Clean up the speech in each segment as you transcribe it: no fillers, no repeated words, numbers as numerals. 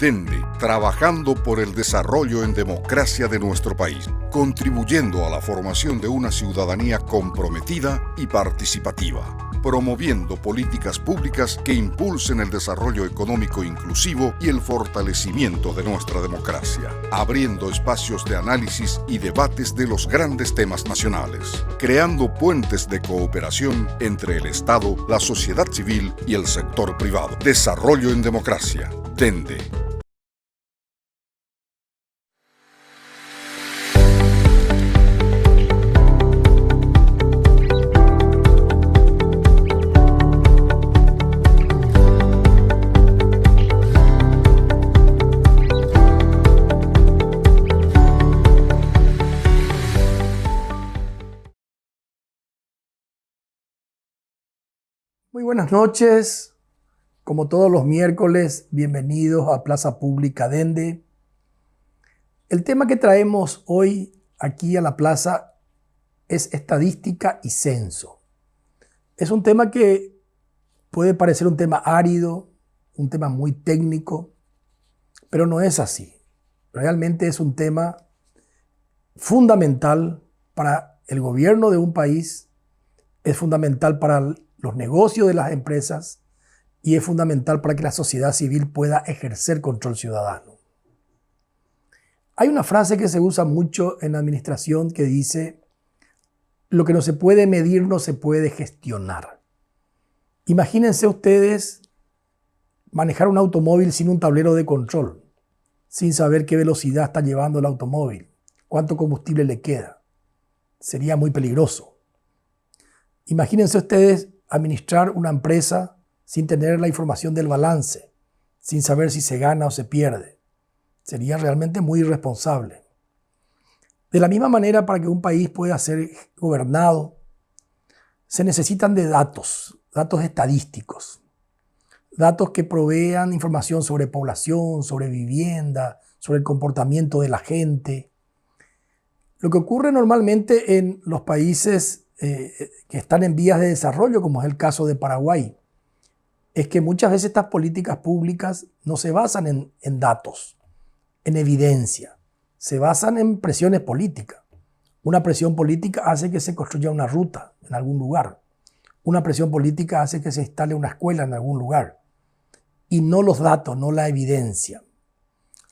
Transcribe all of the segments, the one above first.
Dende, trabajando por el desarrollo en democracia de nuestro país, contribuyendo a la formación de una ciudadanía comprometida y participativa, promoviendo políticas públicas que impulsen el desarrollo económico inclusivo y el fortalecimiento de nuestra democracia, abriendo espacios de análisis y debates de los grandes temas nacionales, creando puentes de cooperación entre el Estado, la sociedad civil y el sector privado. Desarrollo en democracia. Dende. Muy buenas noches, como todos los miércoles, bienvenidos a Plaza Pública Dende. El tema que traemos hoy aquí a la plaza es estadística y censo. Es un tema que puede parecer un tema árido, un tema muy técnico, pero no es así. Realmente es un tema fundamental para el gobierno de un país, es fundamental para los negocios de las empresas y es fundamental para que la sociedad civil pueda ejercer control ciudadano. Hay una frase que se usa mucho en la administración que dice: lo que no se puede medir no se puede gestionar. Imagínense ustedes manejar un automóvil sin un tablero de control, sin saber qué velocidad está llevando el automóvil, cuánto combustible le queda. Sería muy peligroso. Imagínense ustedes administrar una empresa sin tener la información del balance, sin saber si se gana o se pierde. Sería realmente muy irresponsable. De la misma manera, para que un país pueda ser gobernado, se necesitan de datos estadísticos, datos que provean información sobre población, sobre vivienda, sobre el comportamiento de la gente. Lo que ocurre normalmente en los países que están en vías de desarrollo, como es el caso de Paraguay, es que muchas veces estas políticas públicas no se basan en datos, en evidencia, se basan en presiones políticas. Una presión política hace que se construya una ruta en algún lugar. Una presión política hace que se instale una escuela en algún lugar. Y no los datos, no la evidencia.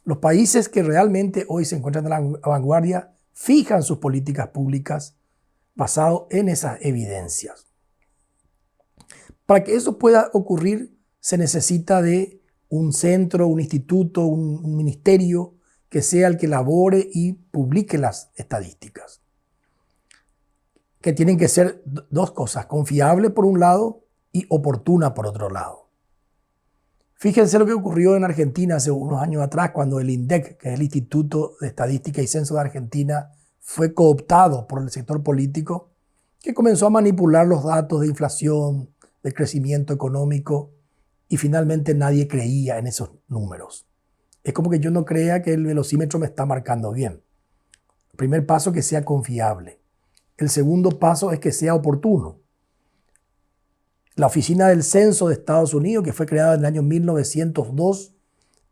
Los países que realmente hoy se encuentran en la vanguardia fijan sus políticas públicas basado en esas evidencias. Para que eso pueda ocurrir, se necesita de un centro, un instituto, un ministerio que sea el que elabore y publique las estadísticas. Que tienen que ser dos cosas: confiable por un lado y oportuna por otro lado. Fíjense lo que ocurrió en Argentina hace unos años atrás, cuando el INDEC, que es el Instituto de Estadística y Censo de Argentina, fue cooptado por el sector político, que comenzó a manipular los datos de inflación, de crecimiento económico, y finalmente nadie creía en esos números. Es como que yo no crea que el velocímetro me está marcando bien. El primer paso es que sea confiable. El segundo paso es que sea oportuno. La Oficina del Censo de Estados Unidos, que fue creada en el año 1902,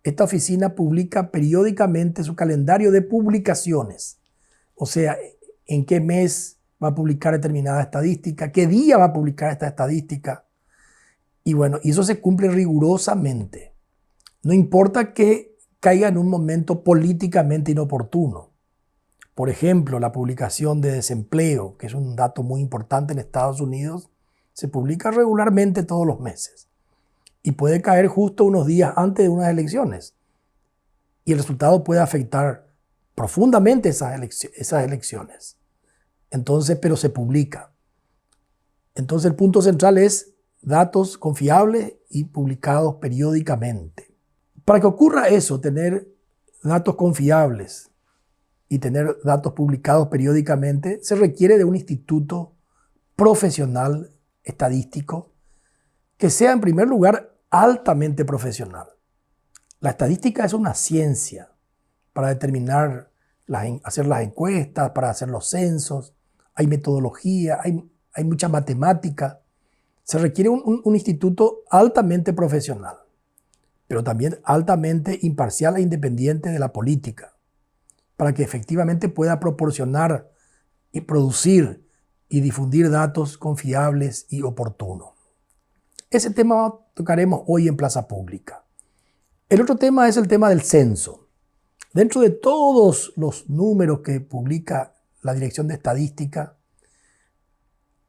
esta oficina publica periódicamente su calendario de publicaciones. O sea, en qué mes va a publicar determinada estadística, qué día va a publicar esta estadística. Y bueno, y eso se cumple rigurosamente. No importa que caiga en un momento políticamente inoportuno. Por ejemplo, la publicación de desempleo, que es un dato muy importante en Estados Unidos, se publica regularmente todos los meses. Y puede caer justo unos días antes de unas elecciones. Y el resultado puede afectar profundamente esas elecciones. Entonces, pero se publica. Entonces, el punto central es datos confiables y publicados periódicamente. Para que ocurra eso, tener datos confiables y tener datos publicados periódicamente, se requiere de un instituto profesional estadístico que sea, en primer lugar, altamente profesional. La estadística es una ciencia para determinar, hacer las encuestas, para hacer los censos. Hay metodología, hay mucha matemática. Se requiere un instituto altamente profesional. pero también altamente imparcial e independiente de la política, para que efectivamente pueda proporcionar y producir y difundir datos confiables y oportunos. Ese tema tocaremos hoy en Plaza Pública. El otro tema es el tema del censo. Dentro de todos los números que publica la Dirección de Estadística,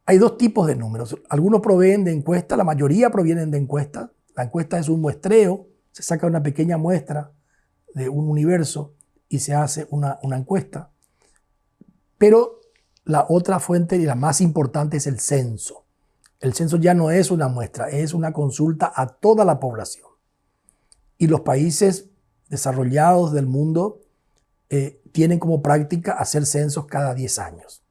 hay dos tipos de números. Algunos proveen de encuestas, la mayoría provienen de encuestas. La encuesta es un muestreo, se saca una pequeña muestra de un universo y se hace una encuesta. Pero la otra fuente y la más importante es el censo. El censo ya no es una muestra, es una consulta a toda la población. Y los países desarrollados del mundo tienen como práctica hacer censos cada 10 años.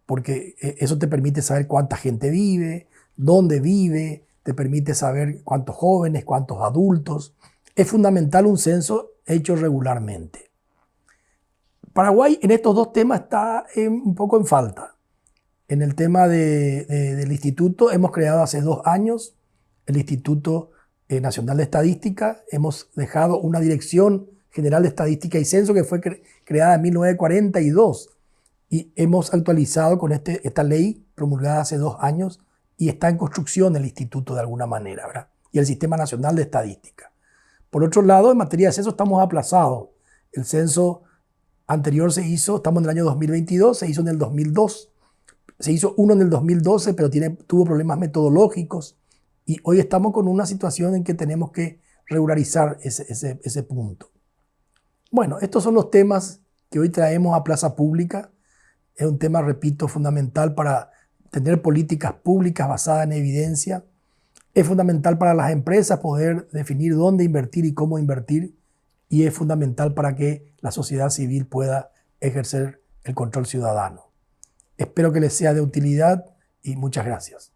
Porque eso te permite saber cuánta gente vive, dónde vive, te permite saber cuántos jóvenes, cuántos adultos. Es fundamental un censo hecho regularmente. Paraguay en estos dos temas está un poco en falta. En el tema del instituto hemos creado hace 2 años el Instituto Nacional de Estadística. Hemos dejado una Dirección General de Estadística y Censo que fue creada en 1942 y hemos actualizado con esta ley promulgada hace 2 años y está en construcción el instituto de alguna manera, ¿verdad? Y el Sistema Nacional de Estadística. Por otro lado, en materia de censo estamos aplazados. El censo anterior se hizo, estamos en el año 2022, se hizo en el 2002. Se hizo uno en el 2012, pero tuvo problemas metodológicos. Y hoy estamos con una situación en que tenemos que regularizar ese punto. Bueno, estos son los temas que hoy traemos a Plaza Pública. Es un tema, repito, fundamental para tener políticas públicas basadas en evidencia. Es fundamental para las empresas poder definir dónde invertir y cómo invertir. Y es fundamental para que la sociedad civil pueda ejercer el control ciudadano. Espero que les sea de utilidad y muchas gracias.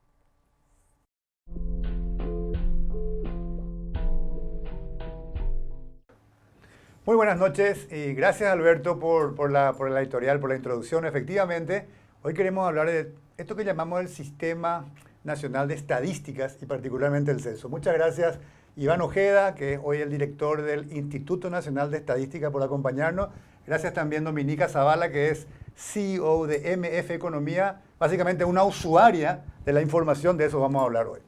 Muy buenas noches y gracias Alberto por la editorial, por la introducción. Efectivamente, hoy queremos hablar de esto que llamamos el Sistema Nacional de Estadísticas y particularmente el censo. Muchas gracias Iván Ojeda, que es hoy el director del Instituto Nacional de Estadística, por acompañarnos. Gracias también Dominica Zavala, que es CEO de MF Economía, básicamente una usuaria de la información, de eso vamos a hablar hoy.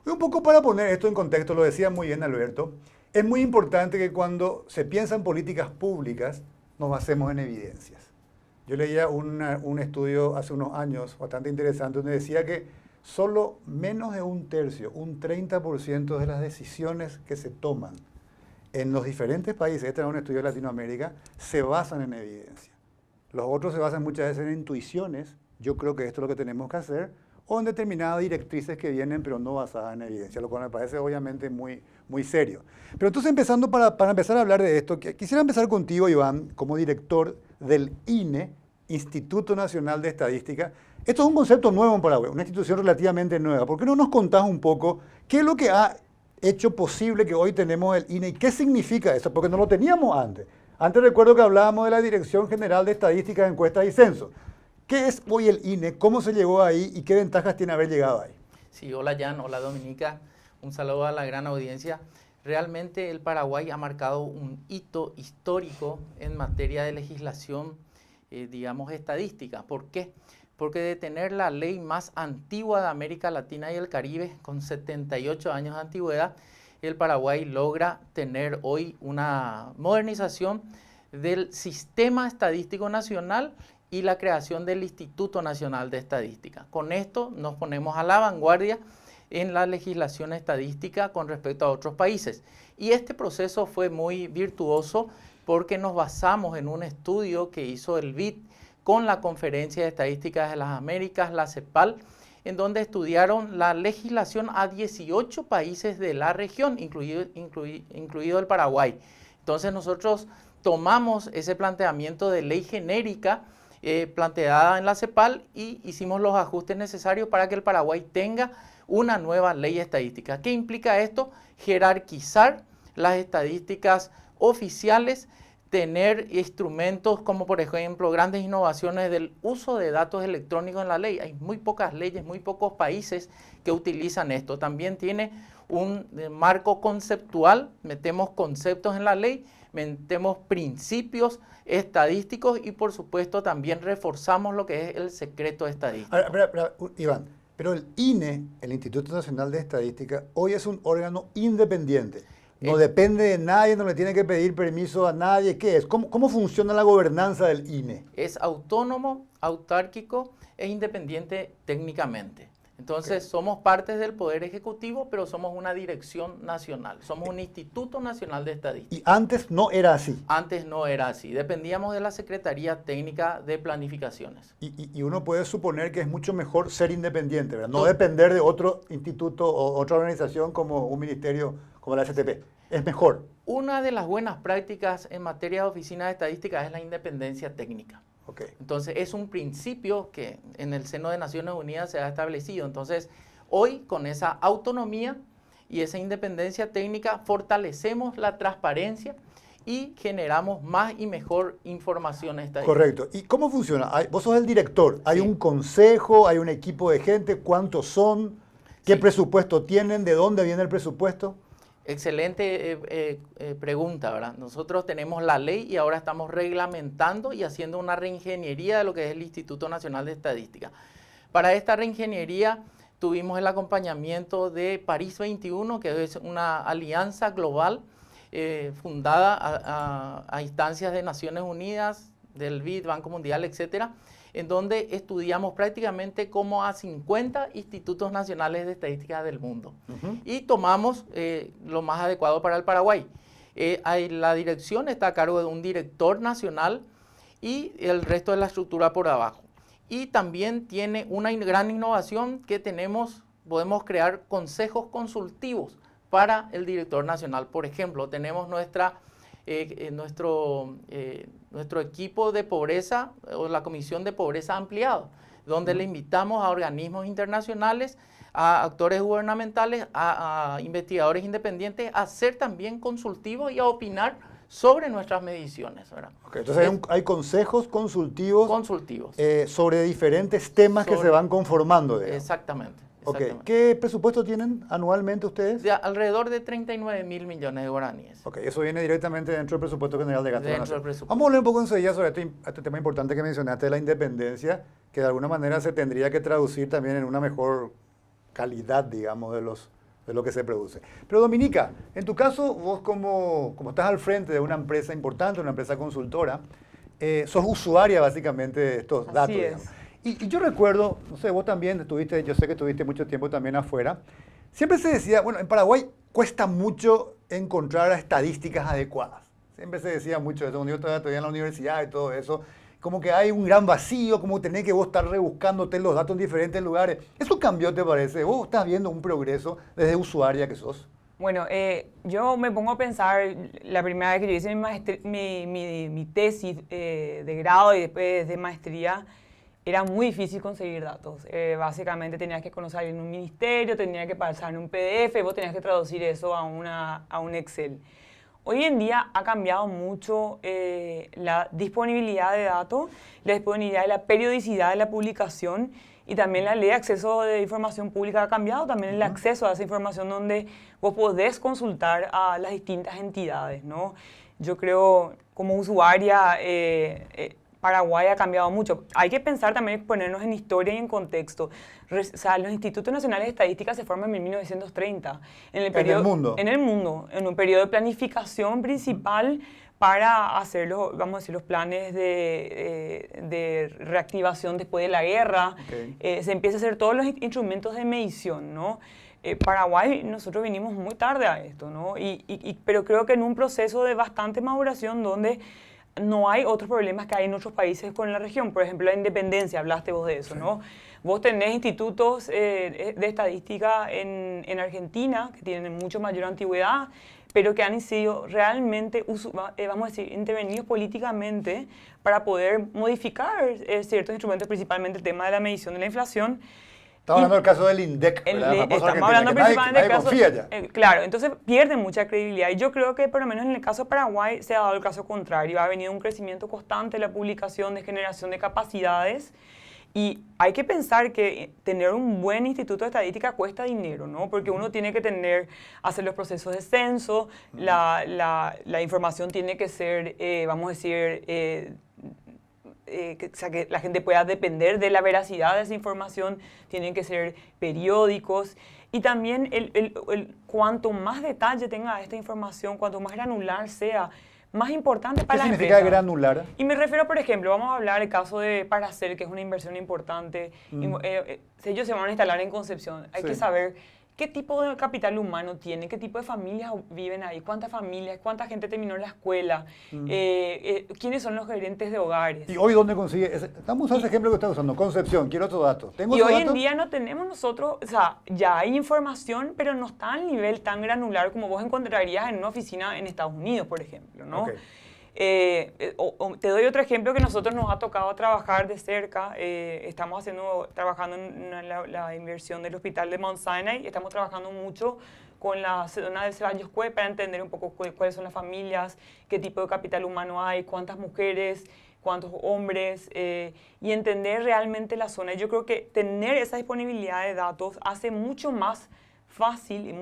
Hoy un poco para poner esto en contexto, lo decía muy bien Alberto, es muy importante que cuando se piensa en políticas públicas nos basemos en evidencias. Yo leía un estudio hace unos años bastante interesante donde decía que solo menos de un tercio, un 30% de las decisiones que se toman en los diferentes países, este es un estudio de Latinoamérica, se basan en evidencia. Los otros se basan muchas veces en intuiciones, yo creo que esto es lo que tenemos que hacer, o en determinadas directrices que vienen pero no basadas en evidencia, lo cual me parece obviamente muy serio. Pero entonces empezando para empezar a hablar de esto, quisiera empezar contigo, Iván, como director del INE, Instituto Nacional de Estadística. Esto es un concepto nuevo en Paraguay, una institución relativamente nueva. ¿Por qué no nos contás un poco qué es lo que ha hecho posible que hoy tenemos el INE y qué significa eso? Porque no lo teníamos antes. Antes recuerdo que hablábamos de la Dirección General de Estadística, Encuestas y Censos. ¿Qué es hoy el INE? ¿Cómo se llegó ahí? ¿Y qué ventajas tiene haber llegado ahí? Sí, hola Jan, hola Dominica. Un saludo a la gran audiencia. Realmente el Paraguay ha marcado un hito histórico en materia de legislación, digamos, estadística. ¿Por qué? Porque de tener la ley más antigua de América Latina y el Caribe, con 78 años de antigüedad, el Paraguay logra tener hoy una modernización del Sistema Estadístico Nacional y la creación del Instituto Nacional de Estadística. Con esto nos ponemos a la vanguardia en la legislación estadística con respecto a otros países. Y este proceso fue muy virtuoso porque nos basamos en un estudio que hizo el BID con la Conferencia de Estadísticas de las Américas, la CEPAL, en donde estudiaron la legislación a 18 países de la región, incluido el Paraguay. Entonces nosotros tomamos ese planteamiento de ley genérica planteada en la CEPAL y hicimos los ajustes necesarios para que el Paraguay tenga una nueva ley estadística. ¿Qué implica esto? Jerarquizar las estadísticas oficiales, tener instrumentos como por ejemplo grandes innovaciones del uso de datos electrónicos en la ley. Hay muy pocas leyes, muy pocos países que utilizan esto. También tiene un marco conceptual, metemos conceptos en la ley, metemos principios estadísticos y por supuesto también reforzamos lo que es el secreto estadístico. Iván, pero el INE, el Instituto Nacional de Estadística, hoy es un órgano independiente. No depende de nadie, no le tiene que pedir permiso a nadie. ¿Qué es? ¿Cómo funciona la gobernanza del INE? Es autónomo, autárquico e independiente técnicamente. Entonces, somos partes del Poder Ejecutivo, pero somos una dirección nacional. Somos un Instituto Nacional de Estadística. ¿Y antes no era así? Antes no era así. Dependíamos de la Secretaría Técnica de Planificaciones. Y uno puede suponer que es mucho mejor ser independiente, ¿verdad? No depender de otro instituto o otra organización como un ministerio como la STP. Es mejor. Una de las buenas prácticas en materia de oficinas de estadística es la independencia técnica. Okay. Entonces, es un principio que en el seno de Naciones Unidas se ha establecido. Entonces, hoy con esa autonomía y esa independencia técnica fortalecemos la transparencia y generamos más y mejor información estadística. Correcto. ¿Y cómo funciona? Vos sos el director. ¿Hay un consejo? ¿Hay un equipo de gente? ¿Cuántos son? ¿Qué presupuesto tienen? ¿De dónde viene el presupuesto? Excelente pregunta, ¿verdad? Nosotros tenemos la ley y ahora estamos reglamentando y haciendo una reingeniería de lo que es el Instituto Nacional de Estadística. Para esta reingeniería tuvimos el acompañamiento de París 21, que es una alianza global fundada a instancias de Naciones Unidas, del BID, Banco Mundial, etcétera, en donde estudiamos prácticamente como a 50 institutos nacionales de estadística del mundo. Y tomamos lo más adecuado para el Paraguay. La dirección está a cargo de un director nacional y el resto de la estructura por abajo. Y también tiene una gran innovación que podemos crear consejos consultivos para el director nacional. Por ejemplo, tenemos nuestro equipo de pobreza o la Comisión de Pobreza Ampliado, donde le invitamos a organismos internacionales, a actores gubernamentales, a investigadores independientes a ser también consultivos y a opinar sobre nuestras mediciones, ¿verdad? Okay, entonces hay consejos consultivos sobre diferentes temas que se van conformando. Exactamente. Okay. ¿Qué presupuesto tienen anualmente ustedes? De alrededor de 39.000 millones de guaraníes. Ok, eso viene directamente dentro del presupuesto general de gasto de la nación. Presupuesto. Vamos a hablar un poco enseguida sobre este tema importante que mencionaste de la independencia, que de alguna manera se tendría que traducir también en una mejor calidad, digamos, de lo que se produce. Pero Dominica, en tu caso, vos como estás al frente de una empresa importante, una empresa consultora, sos usuaria básicamente de estos datos. Así es. Digamos. Y yo recuerdo, no sé, vos también yo sé que estuviste mucho tiempo también afuera, siempre se decía, bueno, en Paraguay cuesta mucho encontrar estadísticas adecuadas. Siempre se decía mucho eso, cuando yo todavía en la universidad y todo eso, como que hay un gran vacío, como tenés que vos estar rebuscándote los datos en diferentes lugares. ¿Eso cambió, te parece? ¿Vos estás viendo un progreso desde usuaria que sos? Bueno, yo me pongo a pensar, la primera vez que yo hice mi tesis de grado y después de maestría, era muy difícil conseguir datos. Básicamente tenías que conocer en un ministerio, tenías que pasar en un PDF, vos tenías que traducir eso a un Excel. Hoy en día ha cambiado mucho la disponibilidad de datos, la disponibilidad y la periodicidad de la publicación y también la ley de acceso de información pública ha cambiado, también el acceso a esa información donde vos podés consultar a las distintas entidades, ¿no? Yo creo, como usuaria, Paraguay ha cambiado mucho. Hay que pensar también, ponernos en historia y en contexto. O sea, los institutos nacionales de estadística se forman en 1930. ¿En el mundo? En el mundo, en un periodo de planificación principal para hacer vamos a decir, los planes de reactivación después de la guerra. Okay. Se empieza a hacer todos los instrumentos de medición, ¿no? Paraguay, nosotros vinimos muy tarde a esto, ¿no? Pero creo que en un proceso de bastante maduración donde no hay otros problemas que hay en otros países con la región. Por ejemplo, la independencia, hablaste vos de eso, ¿no? Vos tenés institutos de estadística en Argentina que tienen mucho mayor antigüedad, pero que han sido realmente, vamos a decir, intervenidos políticamente para poder modificar ciertos instrumentos, principalmente el tema de la medición de la inflación. Estamos hablando del caso del INDEC, estamos hablando principalmente del caso. Claro, entonces pierden mucha credibilidad. Y yo creo que por lo menos en el caso de Paraguay se ha dado el caso contrario. Ha venido un crecimiento constante de la publicación, de generación de capacidades Y hay que pensar que tener un buen instituto de estadística cuesta dinero, ¿no? Porque uno tiene que hacer los procesos de censo, la información tiene que ser, vamos a decir, que la gente pueda depender de la veracidad de esa información, tienen que ser periódicos. Y también cuanto más detalle tenga esta información, cuanto más granular sea, más importante para la empresa. ¿Qué significa granular? Y me refiero, por ejemplo, vamos a hablar del caso de Paracel, que es una inversión importante. Ellos se van a instalar en Concepción. Hay que saber qué tipo de capital humano tiene, qué tipo de familias viven ahí, cuántas familias, cuánta gente terminó la escuela, quiénes son los gerentes de hogares. ¿Y hoy dónde consigue? Estamos usando ese ejemplo que estás usando, Concepción, quiero otros datos. Y hoy en día no tenemos nosotros, o sea, ya hay información, pero no está al nivel tan granular como vos encontrarías en una oficina en Estados Unidos, por ejemplo, ¿no? Okay. Te doy otro ejemplo que nosotros nos ha tocado trabajar de cerca. Estamos trabajando en la inversión del hospital de Mount Sinai. Estamos trabajando mucho con la zona de Ceballos Cue para entender un poco cuáles son las familias, qué tipo de capital humano hay, cuántas mujeres, cuántos hombres, y entender realmente la zona. Yo creo que tener esa disponibilidad de datos hace mucho más fácil y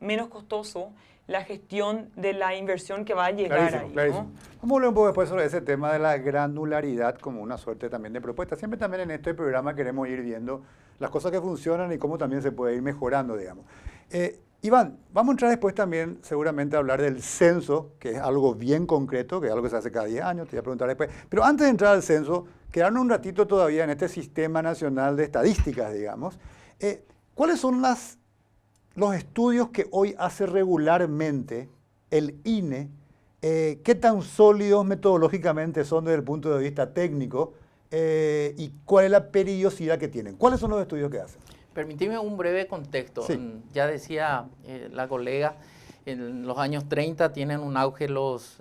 menos costoso la gestión de la inversión que va a llegar clarísimo, ahí. clarísimo. ¿No? Vamos a hablar un poco después sobre ese tema de la granularidad como una suerte también de propuesta. Siempre también en este programa queremos ir viendo las cosas que funcionan y cómo también se puede ir mejorando, digamos. Iván, vamos a entrar después también seguramente a hablar del censo, que es algo bien concreto, que es algo que se hace cada 10 años, te voy a preguntar después. Pero antes de entrar al censo, quedarnos un ratito todavía en este Sistema Nacional de Estadísticas, digamos. ¿Cuáles son los estudios que hoy hace regularmente el INE? ¿Qué tan sólidos metodológicamente son desde el punto de vista técnico? ¿Y cuál es la periodicidad que tienen? ¿Cuáles son los estudios que hacen? Permitime un breve contexto. Sí. Ya decía la colega, en los años 30 tienen un auge los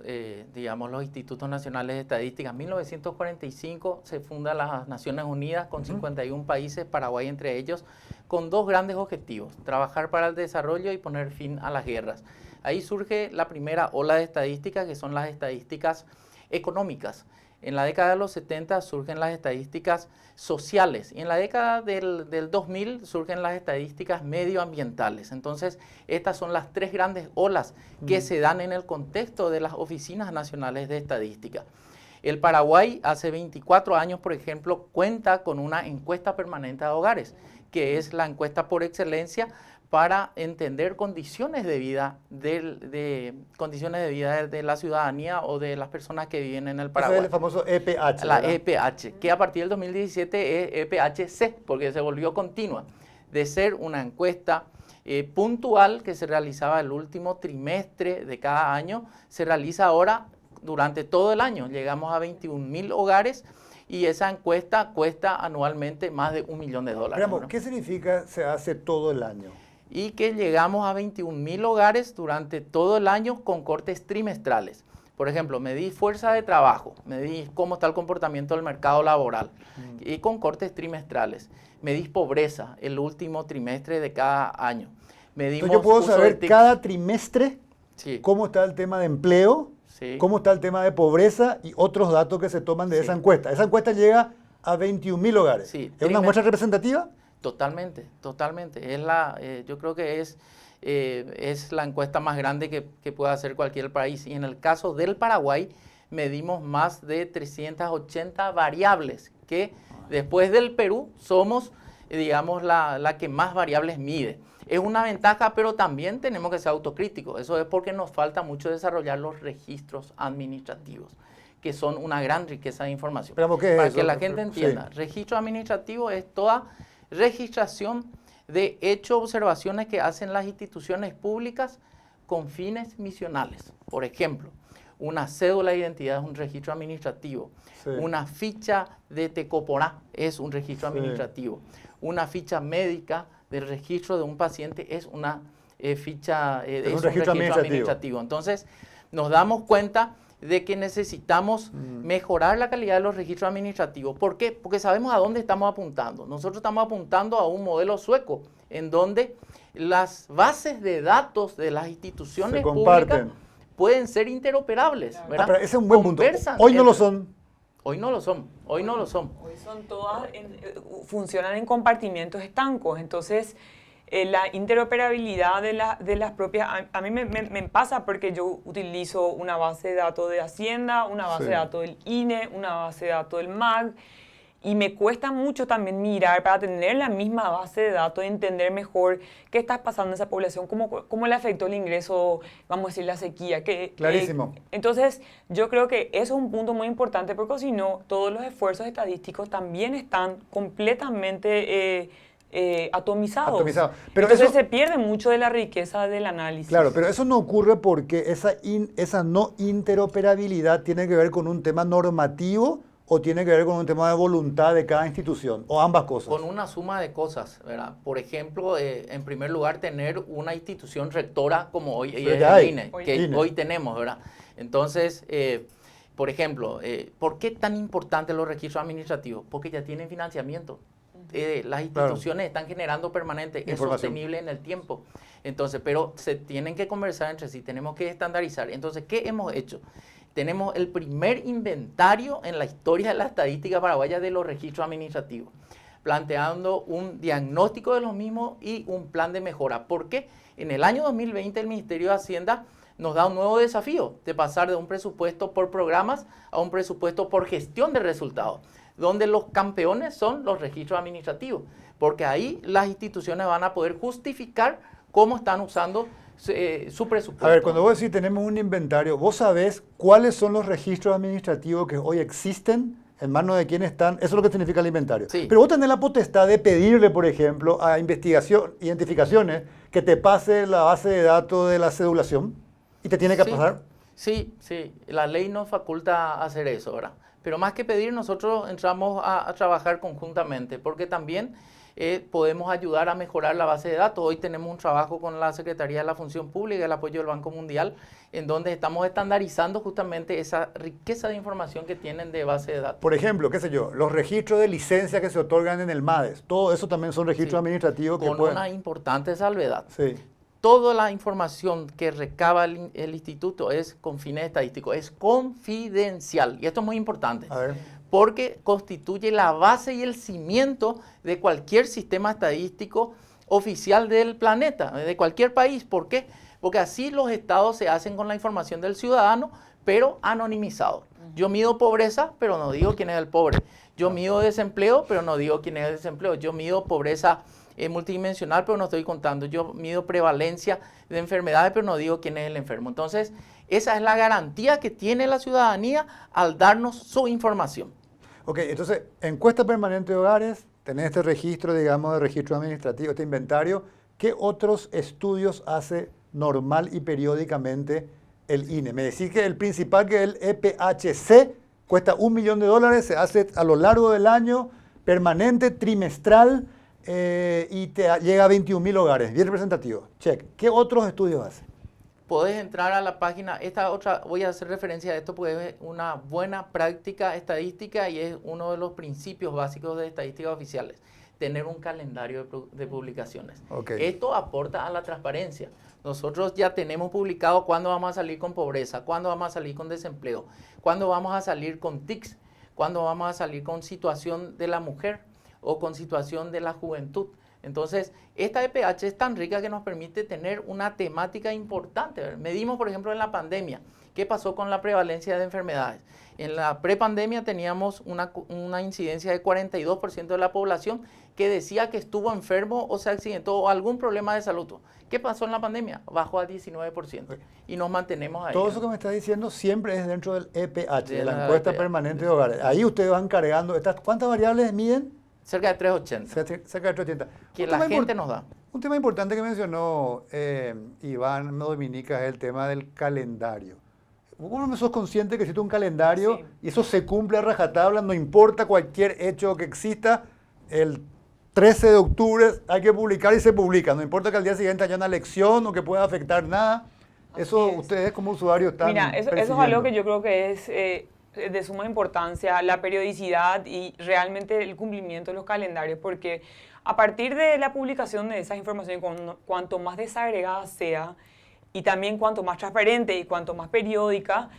Institutos Nacionales de Estadística. En 1945 se funda las Naciones Unidas con 51 países, Paraguay entre ellos, con dos grandes objetivos: trabajar para el desarrollo y poner fin a las guerras. Ahí surge la primera ola de estadísticas, que son las estadísticas económicas. En la década de los 70 surgen las estadísticas sociales y en la década del 2000 surgen las estadísticas medioambientales. Entonces, estas son las tres grandes olas que se dan en el contexto de las oficinas nacionales de estadística. El Paraguay hace 24 años, por ejemplo, cuenta con una encuesta permanente de hogares, que es la encuesta por excelencia para entender condiciones de vida de la ciudadanía o de las personas que viven en el Paraguay. Ese es el famoso EPH. La ¿verdad? EPH, que a partir del 2017 es EPH-C, porque se volvió continua, de ser una encuesta puntual que se realizaba el último trimestre de cada año, se realiza ahora durante todo el año. Llegamos a 21.000 hogares y esa encuesta cuesta anualmente más de $1 millón. Veamos, ¿no? ¿qué significa se hace todo el año? Y que llegamos a 21.000 hogares durante todo el año con cortes trimestrales. Por ejemplo, medí fuerza de trabajo, medí cómo está el comportamiento del mercado laboral y con cortes trimestrales. Medí pobreza el último trimestre de cada año. Medimos Entonces yo puedo uso saber de cada trimestre Sí. cómo está el tema de empleo, Sí. cómo está el tema de pobreza y otros datos que se toman de Sí. esa encuesta. Esa encuesta llega a 21.000 hogares. Sí, ¿Es una muestra representativa? Totalmente, totalmente. Yo creo que es la encuesta más grande que puede hacer cualquier país. Y en el caso del Paraguay, medimos más de 380 variables, que después del Perú somos, digamos, la que más variables mide. Es una ventaja, pero también tenemos que ser autocríticos. Eso es porque nos falta mucho desarrollar los registros administrativos, que son una gran riqueza de información. Pero, ¿qué es Para eso? que la gente entienda, Sí. registro administrativo es toda registración de hechos, observaciones que hacen las instituciones públicas con fines misionales. Por ejemplo, una cédula de identidad es un registro administrativo. Sí. Una ficha de Tecoporá es un registro administrativo. Una ficha médica del registro de un paciente es una ficha, es un registro administrativo. Entonces, nos damos cuenta de que necesitamos mejorar la calidad de los registros administrativos. ¿Por qué? Porque sabemos a dónde estamos apuntando. Nosotros estamos apuntando a un modelo sueco, en donde las bases de datos de las instituciones Se comparten. públicas pueden ser interoperables, ¿verdad? Pero ese es un buen punto. Conversan Hoy no lo entre- son. Hoy no lo son, hoy no lo son. Hoy son todas, funcionan en compartimentos estancos, entonces la interoperabilidad de las propias, a mí me pasa porque yo utilizo una base de datos de Hacienda, una base de datos del INE, una base de datos del MAG, y me cuesta mucho también mirar para tener la misma base de datos, entender mejor qué está pasando en esa población, cómo le afectó el ingreso, vamos a decir, la sequía. Clarísimo. Entonces, yo creo que eso es un punto muy importante, porque si no, todos los esfuerzos estadísticos también están completamente atomizados. Pero entonces eso, se pierde mucho de la riqueza del análisis. claro, pero eso no ocurre porque esa no interoperabilidad tiene que ver con un tema normativo o tiene que ver con un tema de voluntad de cada institución, o ambas cosas. Con una suma de cosas, ¿verdad? Por ejemplo, en primer lugar, tener una institución rectora como hoy es el INE, que hoy tenemos, ¿verdad? Entonces, por ejemplo, ¿por qué tan importantes los registros administrativos? Porque ya tienen financiamiento. Las instituciones están generando permanente, es sostenible en el tiempo. Entonces, pero se tienen que conversar entre sí, tenemos que estandarizar. Entonces, ¿qué hemos hecho? Tenemos el primer inventario en la historia de la estadística paraguaya de los registros administrativos, planteando un diagnóstico de los mismos y un plan de mejora. ¿Por qué? En el año 2020 el Ministerio de Hacienda nos da un nuevo desafío de pasar de un presupuesto por programas a un presupuesto por gestión de resultados, donde los campeones son los registros administrativos, porque ahí las instituciones van a poder justificar cómo están usando su presupuesto. A ver, cuando vos decís tenemos un inventario, ¿vos sabés cuáles son los registros administrativos que hoy existen, en manos de quién están? Eso es lo que significa el inventario. Sí. Pero vos tenés la potestad de pedirle, por ejemplo, a identificaciones, que te pase la base de datos de la cedulación y te tiene que pasar. Sí, la ley nos faculta hacer eso, ¿verdad? Pero más que pedir, nosotros entramos a trabajar conjuntamente, porque también podemos ayudar a mejorar la base de datos. Hoy tenemos un trabajo con la Secretaría de la Función Pública, el apoyo del Banco Mundial, en donde estamos estandarizando justamente esa riqueza de información que tienen de base de datos. Por ejemplo, qué sé yo, los registros de licencia que se otorgan en el MADES, todo eso también son registros administrativos que con una importante salvedad. Sí. Toda la información que recaba el instituto es con fines estadísticos, es confidencial. Y esto es muy importante, porque constituye la base y el cimiento de cualquier sistema estadístico oficial del planeta, de cualquier país. ¿Por qué? Porque así los estados se hacen con la información del ciudadano, pero anonimizado. Yo mido pobreza, pero no digo quién es el pobre. Yo mido desempleo, pero no digo quién es el desempleo. Yo mido pobreza multidimensional, pero no estoy contando. Yo mido prevalencia de enfermedades, pero no digo quién es el enfermo. Entonces, esa es la garantía que tiene la ciudadanía al darnos su información. Ok, entonces, encuesta permanente de hogares, tenés este registro, digamos, de registro administrativo, este inventario. ¿Qué otros estudios hace normal y periódicamente el INE? Me decís que el principal, que es el EPHC, cuesta $1 millón, se hace a lo largo del año, permanente, trimestral, y te llega a 21.000 hogares, bien representativo. Check. ¿Qué otros estudios hace? Podés entrar a la página, esta otra, voy a hacer referencia a esto porque es una buena práctica estadística y es uno de los principios básicos de estadísticas oficiales, tener un calendario de publicaciones. Okay. Esto aporta a la transparencia. Nosotros ya tenemos publicado cuándo vamos a salir con pobreza, cuándo vamos a salir con desempleo, cuándo vamos a salir con TICs, cuándo vamos a salir con situación de la mujer o con situación de la juventud. Entonces, esta EPH es tan rica que nos permite tener una temática importante. Medimos, por ejemplo, en la pandemia, qué pasó con la prevalencia de enfermedades. En la prepandemia teníamos una incidencia de 42% de la población que decía que estuvo enfermo o se accidentó o algún problema de salud. ¿Qué pasó en la pandemia? Bajó a 19% y nos mantenemos ahí. Todo eso que me estás diciendo siempre es dentro del EPH, de la encuesta permanente de hogares. Ahí ustedes van cargando. ¿Cuántas variables miden? Cerca de 380. Cerca de 380. Que la gente nos da. Un tema importante que mencionó Iván Dominica es el tema del calendario. ¿Vos no sos consciente que existe un calendario y eso se cumple a rajatabla? No importa cualquier hecho que exista, el 13 de octubre hay que publicar y se publica. No importa que al día siguiente haya una elección o que pueda afectar nada. Eso ustedes como usuarios están eso es algo que yo creo que es de suma importancia, la periodicidad y realmente el cumplimiento de los calendarios, porque a partir de la publicación de esas informaciones, cuanto más desagregada sea y también cuanto más transparente y cuanto más periódica,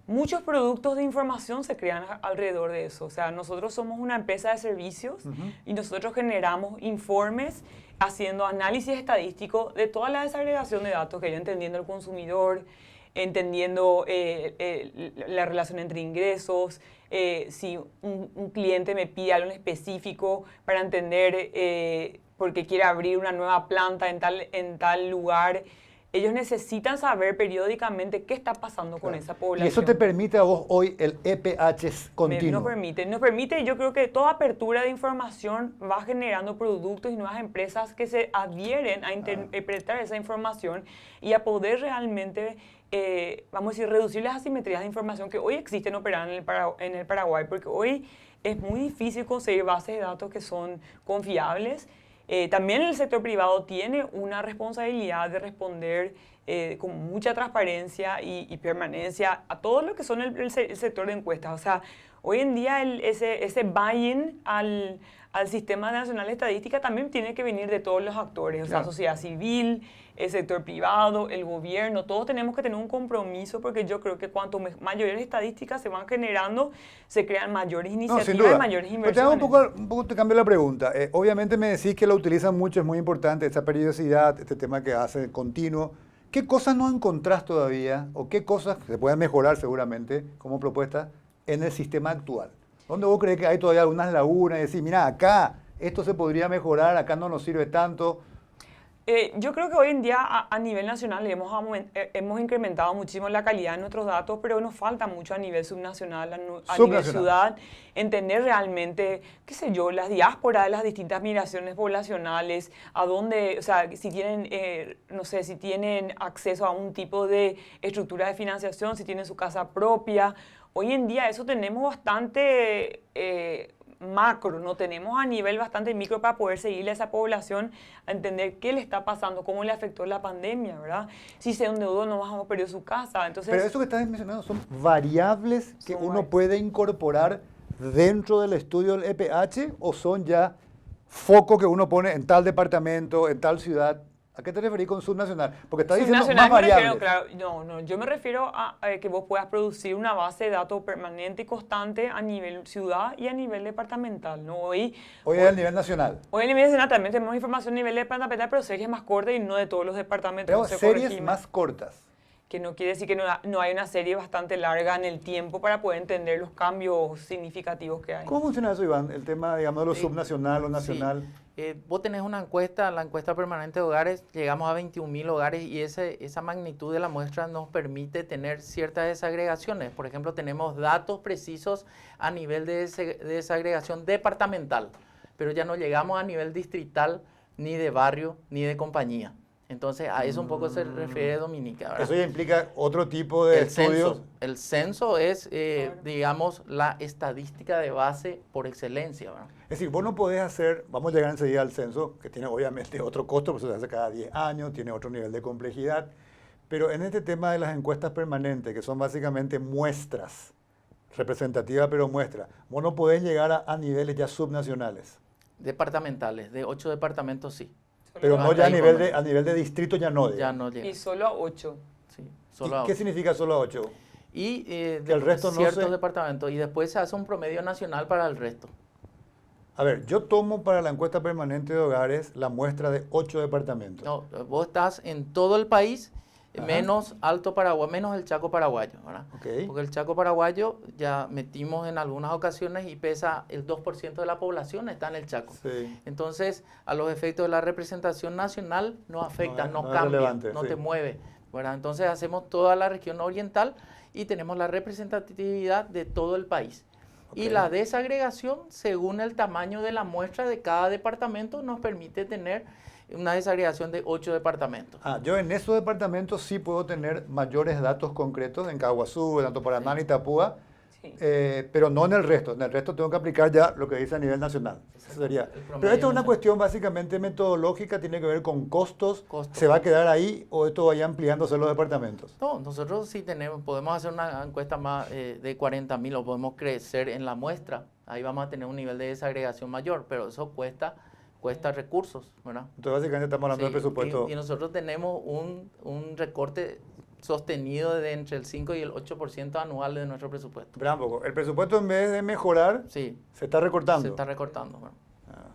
muchos productos de información se crean alrededor de eso. O sea, nosotros somos una empresa de servicios y nosotros generamos informes haciendo análisis estadístico de toda la desagregación de datos que yo entendiendo el consumidor, entendiendo la relación entre ingresos, si un cliente me pide algo en específico para entender por qué quiere abrir una nueva planta en tal lugar. Ellos necesitan saber periódicamente qué está pasando con esa población. Y eso te permite a vos hoy el EPH continuo. Nos permite, yo creo que toda apertura de información va generando productos y nuevas empresas que se adhieren a interpretar esa información y a poder realmente, vamos a decir, reducir las asimetrías de información que hoy existen operando en el Paraguay, porque hoy es muy difícil conseguir bases de datos que son confiables. También el sector privado tiene una responsabilidad de responder con mucha transparencia y permanencia a todo lo que son el sector de encuestas. O sea, hoy en día ese buy-in al Sistema Nacional de Estadística también tiene que venir de todos los actores, o sea, sociedad civil, el sector privado, el gobierno, todos tenemos que tener un compromiso porque yo creo que cuanto mayores estadísticas se van generando, se crean mayores iniciativas y mayores inversiones. Pero un poco te cambio la pregunta. Obviamente me decís que lo utilizan mucho, es muy importante, esta periodicidad, este tema que hace continuo. ¿Qué cosas no encontrás todavía o qué cosas se pueden mejorar seguramente como propuesta en el sistema actual? ¿Dónde vos crees que hay todavía algunas lagunas y decís, mira, acá esto se podría mejorar, acá no nos sirve tanto? Yo creo que hoy en día a nivel nacional hemos incrementado muchísimo la calidad de nuestros datos, pero nos falta mucho a nivel subnacional, a nivel ciudad, entender realmente, qué sé yo, las diásporas de las distintas migraciones poblacionales, a dónde, o sea, si tienen, no sé, si tienen acceso a un tipo de estructura de financiación, si tienen su casa propia. Hoy en día eso tenemos bastante macro, no tenemos a nivel bastante micro para poder seguirle a esa población a entender qué le está pasando, cómo le afectó la pandemia, ¿verdad? Si se endeudó, no más perdió su casa. Entonces, pero eso que estás mencionando son variables que uno puede incorporar dentro del estudio del EPH o son ya foco que uno pone en tal departamento, en tal ciudad. ¿A qué te referís con subnacional? Porque estás diciendo más variables. No, yo me refiero a que vos puedas producir una base de datos permanente y constante a nivel ciudad y a nivel departamental, ¿no? Hoy es a nivel nacional. Hoy a nivel nacional también tenemos información a nivel departamental, pero series más cortas y no de todos los departamentos. Pero series más cortas. Que no quiere decir que no hay una serie bastante larga en el tiempo para poder entender los cambios significativos que hay. ¿Cómo funciona eso, Iván? El tema, digamos, de lo subnacional o nacional. Vos tenés una encuesta, la encuesta permanente de hogares, llegamos a 21.000 hogares y esa magnitud de la muestra nos permite tener ciertas desagregaciones. Por ejemplo, tenemos datos precisos a nivel de desagregación departamental, pero ya no llegamos a nivel distrital, ni de barrio, ni de compañía. Entonces, a eso un poco se refiere Dominica, ¿verdad? Eso ya implica otro tipo de estudios. El censo es, digamos, la estadística de base por excelencia, ¿verdad? Es decir, vos no podés hacer, vamos a llegar enseguida al censo, que tiene obviamente otro costo, porque se hace cada 10 años, tiene otro nivel de complejidad, pero en este tema de las encuestas permanentes, que son básicamente muestras, representativas pero muestras, vos no podés llegar a niveles ya subnacionales. Departamentales, de 8 departamentos sí. Pero no ya a nivel de distrito ya no. Ya no llega. Y solo a 8. Sí, solo a 8. ¿Qué significa solo a 8? Y el resto ciertos departamentos. Y después se hace un promedio nacional para el resto. A ver, yo tomo para la encuesta permanente de hogares la muestra de 8 departamentos. No, vos estás en todo el país, menos Alto Paraguay, menos el Chaco paraguayo, ¿verdad? Okay. Porque el Chaco paraguayo ya metimos en algunas ocasiones y pesa el 2% de la población está en el Chaco. Sí. Entonces, a los efectos de la representación nacional no afecta, no cambia, no te mueve, ¿verdad? Entonces, hacemos toda la región oriental y tenemos la representatividad de todo el país. Okay. Y la desagregación, según el tamaño de la muestra de cada departamento, nos permite tener una desagregación de 8 departamentos. Yo en esos departamentos sí puedo tener mayores datos concretos, en Caguazú, en Alto Paraná, y Itapúa, pero no en el resto. En el resto tengo que aplicar ya lo que dice a nivel nacional. Eso sería. Pero esto es una cuestión básicamente metodológica, tiene que ver con costos. ¿Se va a quedar ahí o esto vaya ampliándose los departamentos? No, nosotros sí podemos hacer una encuesta más de 40.000 o podemos crecer en la muestra. Ahí vamos a tener un nivel de desagregación mayor, pero eso cuesta recursos, ¿verdad? Entonces básicamente estamos hablando del presupuesto. Y nosotros tenemos un recorte sostenido de entre el 5 y el 8% anual de nuestro presupuesto. Espera un poco. El presupuesto, en vez de mejorar, Sí, se está recortando. se está recortando. Bueno.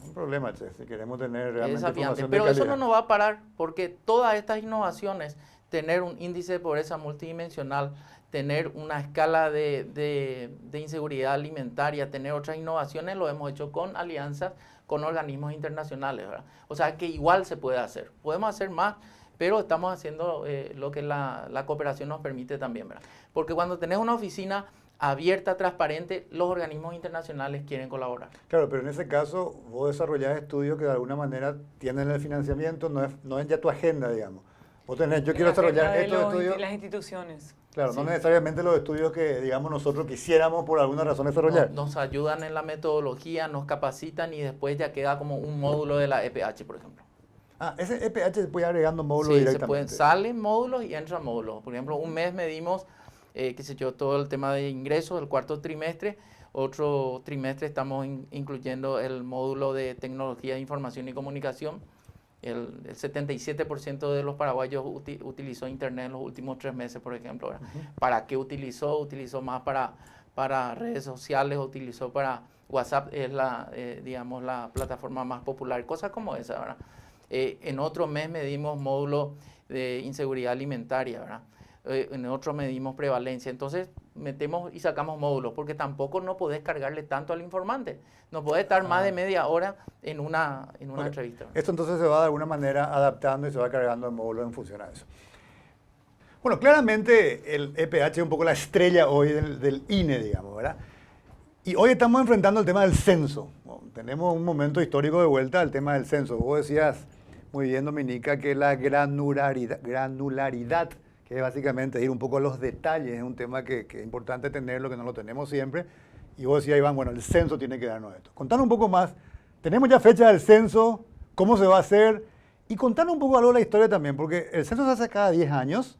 Un problema, che, si queremos tener Es realmente desafiante, información de pero eso calidad. no nos va a parar porque todas estas innovaciones, tener un índice de pobreza multidimensional, tener una escala de inseguridad alimentaria, tener otras innovaciones, lo hemos hecho con alianzas con organismos internacionales, ¿verdad? O sea que igual se puede hacer. Podemos hacer más, pero estamos haciendo lo que la cooperación nos permite también, ¿verdad? Porque cuando tenés una oficina abierta, transparente, los organismos internacionales quieren colaborar. Claro, pero en ese caso vos desarrollás estudios que de alguna manera tienen el financiamiento, no es ya tu agenda, digamos. Vos tenés, yo quiero desarrollar estos estudios. Las instituciones. Claro, Sí. no necesariamente los estudios que, digamos, nosotros quisiéramos por alguna razón desarrollar. Nos ayudan en la metodología, nos capacitan y después ya queda como un módulo de la EPH, por ejemplo. Ah, ese EPH se puede ir agregando módulos Sí, directamente. salen módulos y entran módulos. Por ejemplo, un mes medimos, qué sé yo, todo el tema de ingresos, el cuarto trimestre. Otro trimestre estamos incluyendo el módulo de tecnología de información y comunicación. El 77% de los paraguayos utilizó Internet en los últimos 3 meses, por ejemplo, ¿verdad? ¿Para qué utilizó? Utilizó más para redes sociales, utilizó para WhatsApp, es digamos, la plataforma más popular, cosas como esa, ¿verdad? En otro mes medimos módulo de inseguridad alimentaria, ¿verdad? En otro medimos prevalencia. Entonces metemos y sacamos módulos, porque tampoco no podés cargarle tanto al informante. No podés estar más de media hora en una entrevista. Esto entonces se va de alguna manera adaptando y se va cargando el módulo en función a eso. Bueno, claramente el EPH es un poco la estrella hoy del INE, digamos, ¿verdad? Y hoy estamos enfrentando el tema del censo. Bueno, tenemos un momento histórico de vuelta al tema del censo. Vos decías muy bien, Dominica, que la granularidad, que es básicamente ir un poco a los detalles, es un tema que es importante tenerlo, que no lo tenemos siempre. Y vos decías, Iván, bueno, el censo tiene que darnos esto. Contanos un poco más. Tenemos ya fecha del censo, cómo se va a hacer, y contanos un poco algo de la historia también, porque el censo se hace cada 10 años,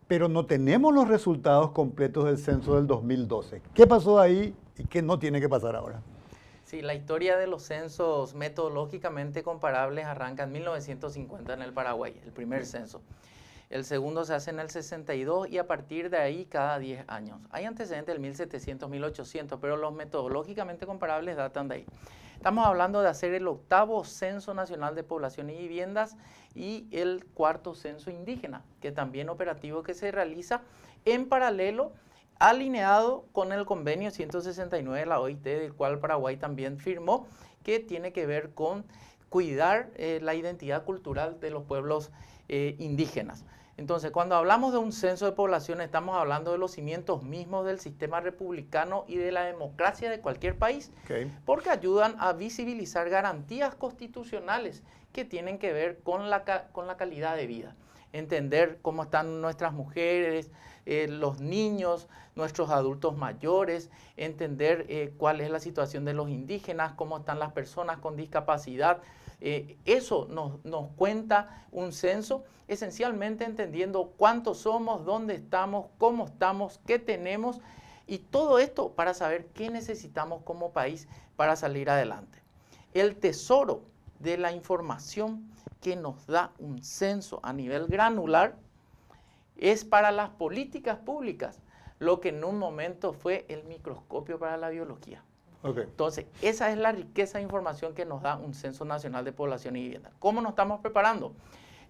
pero no tenemos los resultados completos del censo del 2012. ¿Qué pasó ahí y qué no tiene que pasar ahora? Sí, la historia de los censos metodológicamente comparables arranca en 1950 en el Paraguay, el primer censo. El segundo se hace en el 62 y a partir de ahí cada 10 años. Hay antecedentes del 1700, 1800, pero los metodológicamente comparables datan de ahí. Estamos hablando de hacer el 8º Censo Nacional de Población y Viviendas y el 4º Censo Indígena, que también operativo que se realiza en paralelo, alineado con el convenio 169 de la OIT, del cual Paraguay también firmó, que tiene que ver con cuidar la identidad cultural de los pueblos indígenas. Entonces, cuando hablamos de un censo de población, estamos hablando de los cimientos mismos del sistema republicano y de la democracia de cualquier país, porque ayudan a visibilizar garantías constitucionales que tienen que ver con la calidad de vida. Entender cómo están nuestras mujeres, los niños, nuestros adultos mayores, entender cuál es la situación de los indígenas, cómo están las personas con discapacidad. Eso nos cuenta un censo, esencialmente entendiendo cuántos somos, dónde estamos, cómo estamos, qué tenemos, y todo esto para saber qué necesitamos como país para salir adelante. El tesoro de la información que nos da un censo a nivel granular es para las políticas públicas, lo que en un momento fue el microscopio para la biología. Entonces, esa es la riqueza de información que nos da un Censo Nacional de Población y Vivienda. ¿Cómo nos estamos preparando?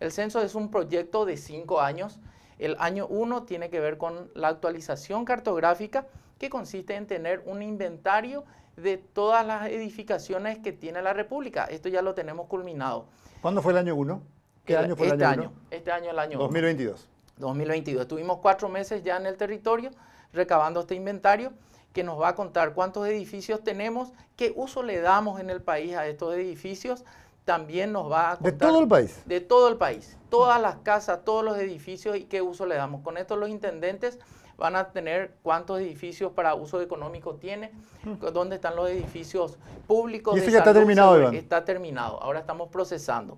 El censo es un proyecto de 5 años. El año 1 tiene que ver con la actualización cartográfica, que consiste en tener un inventario de todas las edificaciones que tiene la República. Esto ya lo tenemos culminado. ¿Cuándo fue el año 1? ¿Qué año fue el año 1? Este año, el año 1. 2022. 2022. Estuvimos 4 meses ya en el territorio recabando este inventario que nos va a contar cuántos edificios tenemos, qué uso le damos en el país a estos edificios. También nos va a contar... ¿De todo el país? De todo el país. Todas las casas, todos los edificios y qué uso le damos. Con esto los intendentes van a tener cuántos edificios para uso económico tiene, dónde están los edificios públicos. ¿Y eso ya está terminado, Iván? Está terminado. Ahora estamos procesando.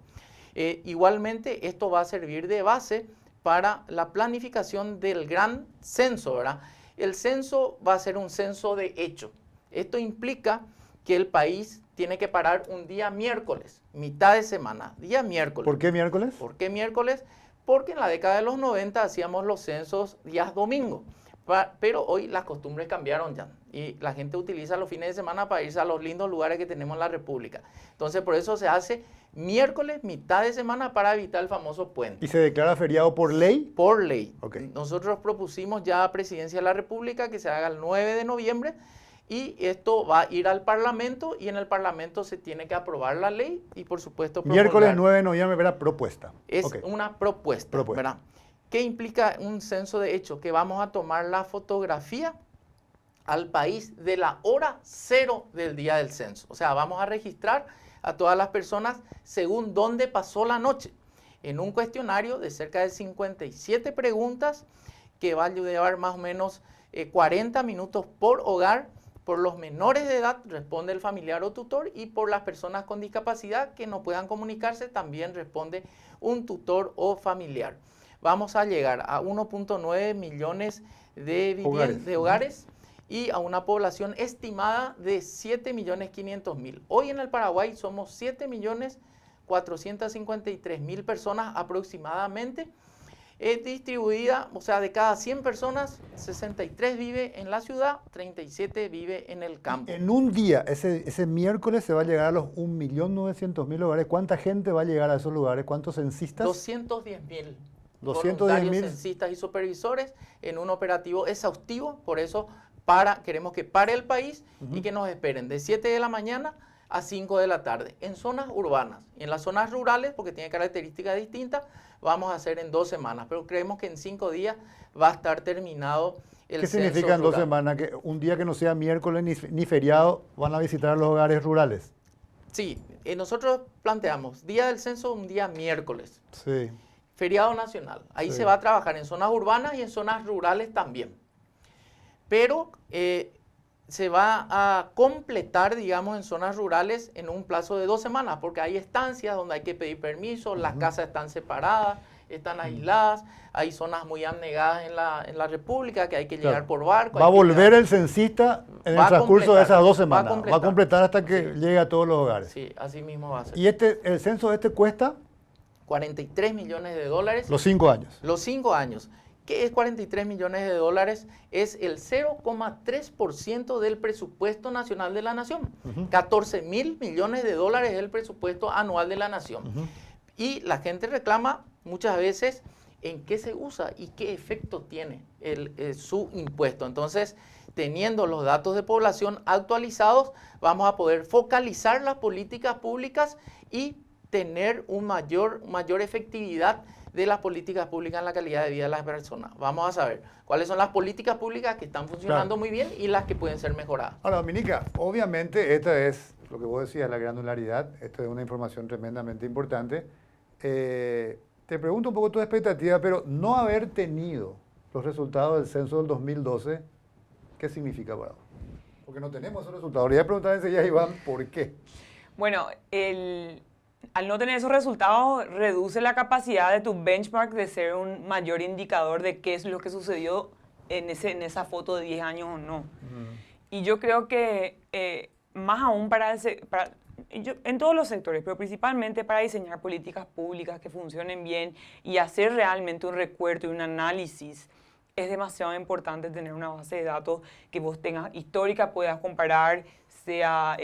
Igualmente, esto va a servir de base para la planificación del gran censo, ¿verdad? El censo va a ser un censo de hecho. Esto implica que el país tiene que parar un día miércoles, mitad de semana, día miércoles. ¿Por qué miércoles? ¿Por qué miércoles? porque en la década de los 90 hacíamos los censos días domingo. Pero hoy las costumbres cambiaron ya y la gente utiliza los fines de semana para irse a los lindos lugares que tenemos en la República. Entonces, por eso se hace miércoles, mitad de semana, para evitar el famoso puente. ¿Y se declara feriado por ley? Por ley. Okay. Nosotros propusimos ya a Presidencia de la República que se haga el 9 de noviembre y esto va a ir al Parlamento y en el Parlamento se tiene que aprobar la ley y, por supuesto, Miércoles 9 de noviembre, ¿verdad? Propuesta. Es una propuesta, ¿verdad? ¿Qué implica un censo de hecho? Que vamos a tomar la fotografía al país de la hora cero del día del censo. O sea, vamos a registrar a todas las personas según dónde pasó la noche, en un cuestionario de cerca de 57 preguntas que va a llevar más o menos 40 minutos por hogar. Por los menores de edad responde el familiar o tutor y por las personas con discapacidad que no puedan comunicarse también responde un tutor o familiar. Vamos a llegar a 1.9 millones de hogares y a una población estimada de 7.500.000. Hoy en el Paraguay somos 7.453.000 personas aproximadamente, distribuida, o sea, de cada 100 personas, 63 vive en la ciudad, 37 vive en el campo. En un día, ese miércoles se va a llegar a los 1.900.000 hogares. ¿Cuánta gente va a llegar a esos lugares? ¿Cuántos censistas? 210.000. 210.000 censistas y supervisores en un operativo exhaustivo. Por eso queremos que pare el país y que nos esperen de 7 de la mañana a 5 de la tarde en zonas urbanas. Y en las zonas rurales, porque tiene características distintas, vamos a hacer en 2 semanas. Pero creemos que en 5 días va a estar terminado el censo. ¿Qué significa en 2 rural. semanas? Que un día que no sea miércoles ni feriado van a visitar los hogares rurales. Sí, nosotros planteamos día del censo un día miércoles. Sí. Feriado nacional. Ahí Sí. se va a trabajar en zonas urbanas y en zonas rurales también. Pero se va a completar, digamos, en zonas rurales en un plazo de 2 semanas, porque hay estancias donde hay que pedir permiso, las casas están separadas, están aisladas, hay zonas muy anegadas en la República que hay que llegar por barco. Va a volver el censista en el transcurso de esas 2 semanas. Va a completar hasta que llegue a todos los hogares. Sí, así mismo va a ser. ¿Y el censo cuesta? 43 millones de dólares. Los 5 años. Los 5 años. ¿Qué es 43 millones de dólares? Es el 0,3% del presupuesto nacional de la nación. 14.000 millones de dólares es el presupuesto anual de la nación. Y la gente reclama muchas veces en qué se usa y qué efecto tiene su impuesto. Entonces, teniendo los datos de población actualizados, vamos a poder focalizar las políticas públicas y tener mayor efectividad de las políticas públicas en la calidad de vida de las personas. Vamos a saber cuáles son las políticas públicas que están funcionando muy bien y las que pueden ser mejoradas. Ahora, Dominica, obviamente esta es, lo que vos decías, la granularidad. Esto es una información tremendamente importante. Te pregunto un poco tu expectativa, pero no haber tenido los resultados del censo del 2012, ¿qué significa para vos? Porque no tenemos esos resultados. Le voy a preguntar enseguida, Iván, ¿por qué? Bueno, al no tener esos resultados, reduce la capacidad de tu benchmark de ser un mayor indicador de qué es lo que sucedió en esa foto de 10 años o no. Y yo creo que más aún en todos los sectores, pero principalmente para diseñar políticas públicas que funcionen bien y hacer realmente un recuento y un análisis, es demasiado importante tener una base de datos que vos tengas histórica, puedas comparar, sea...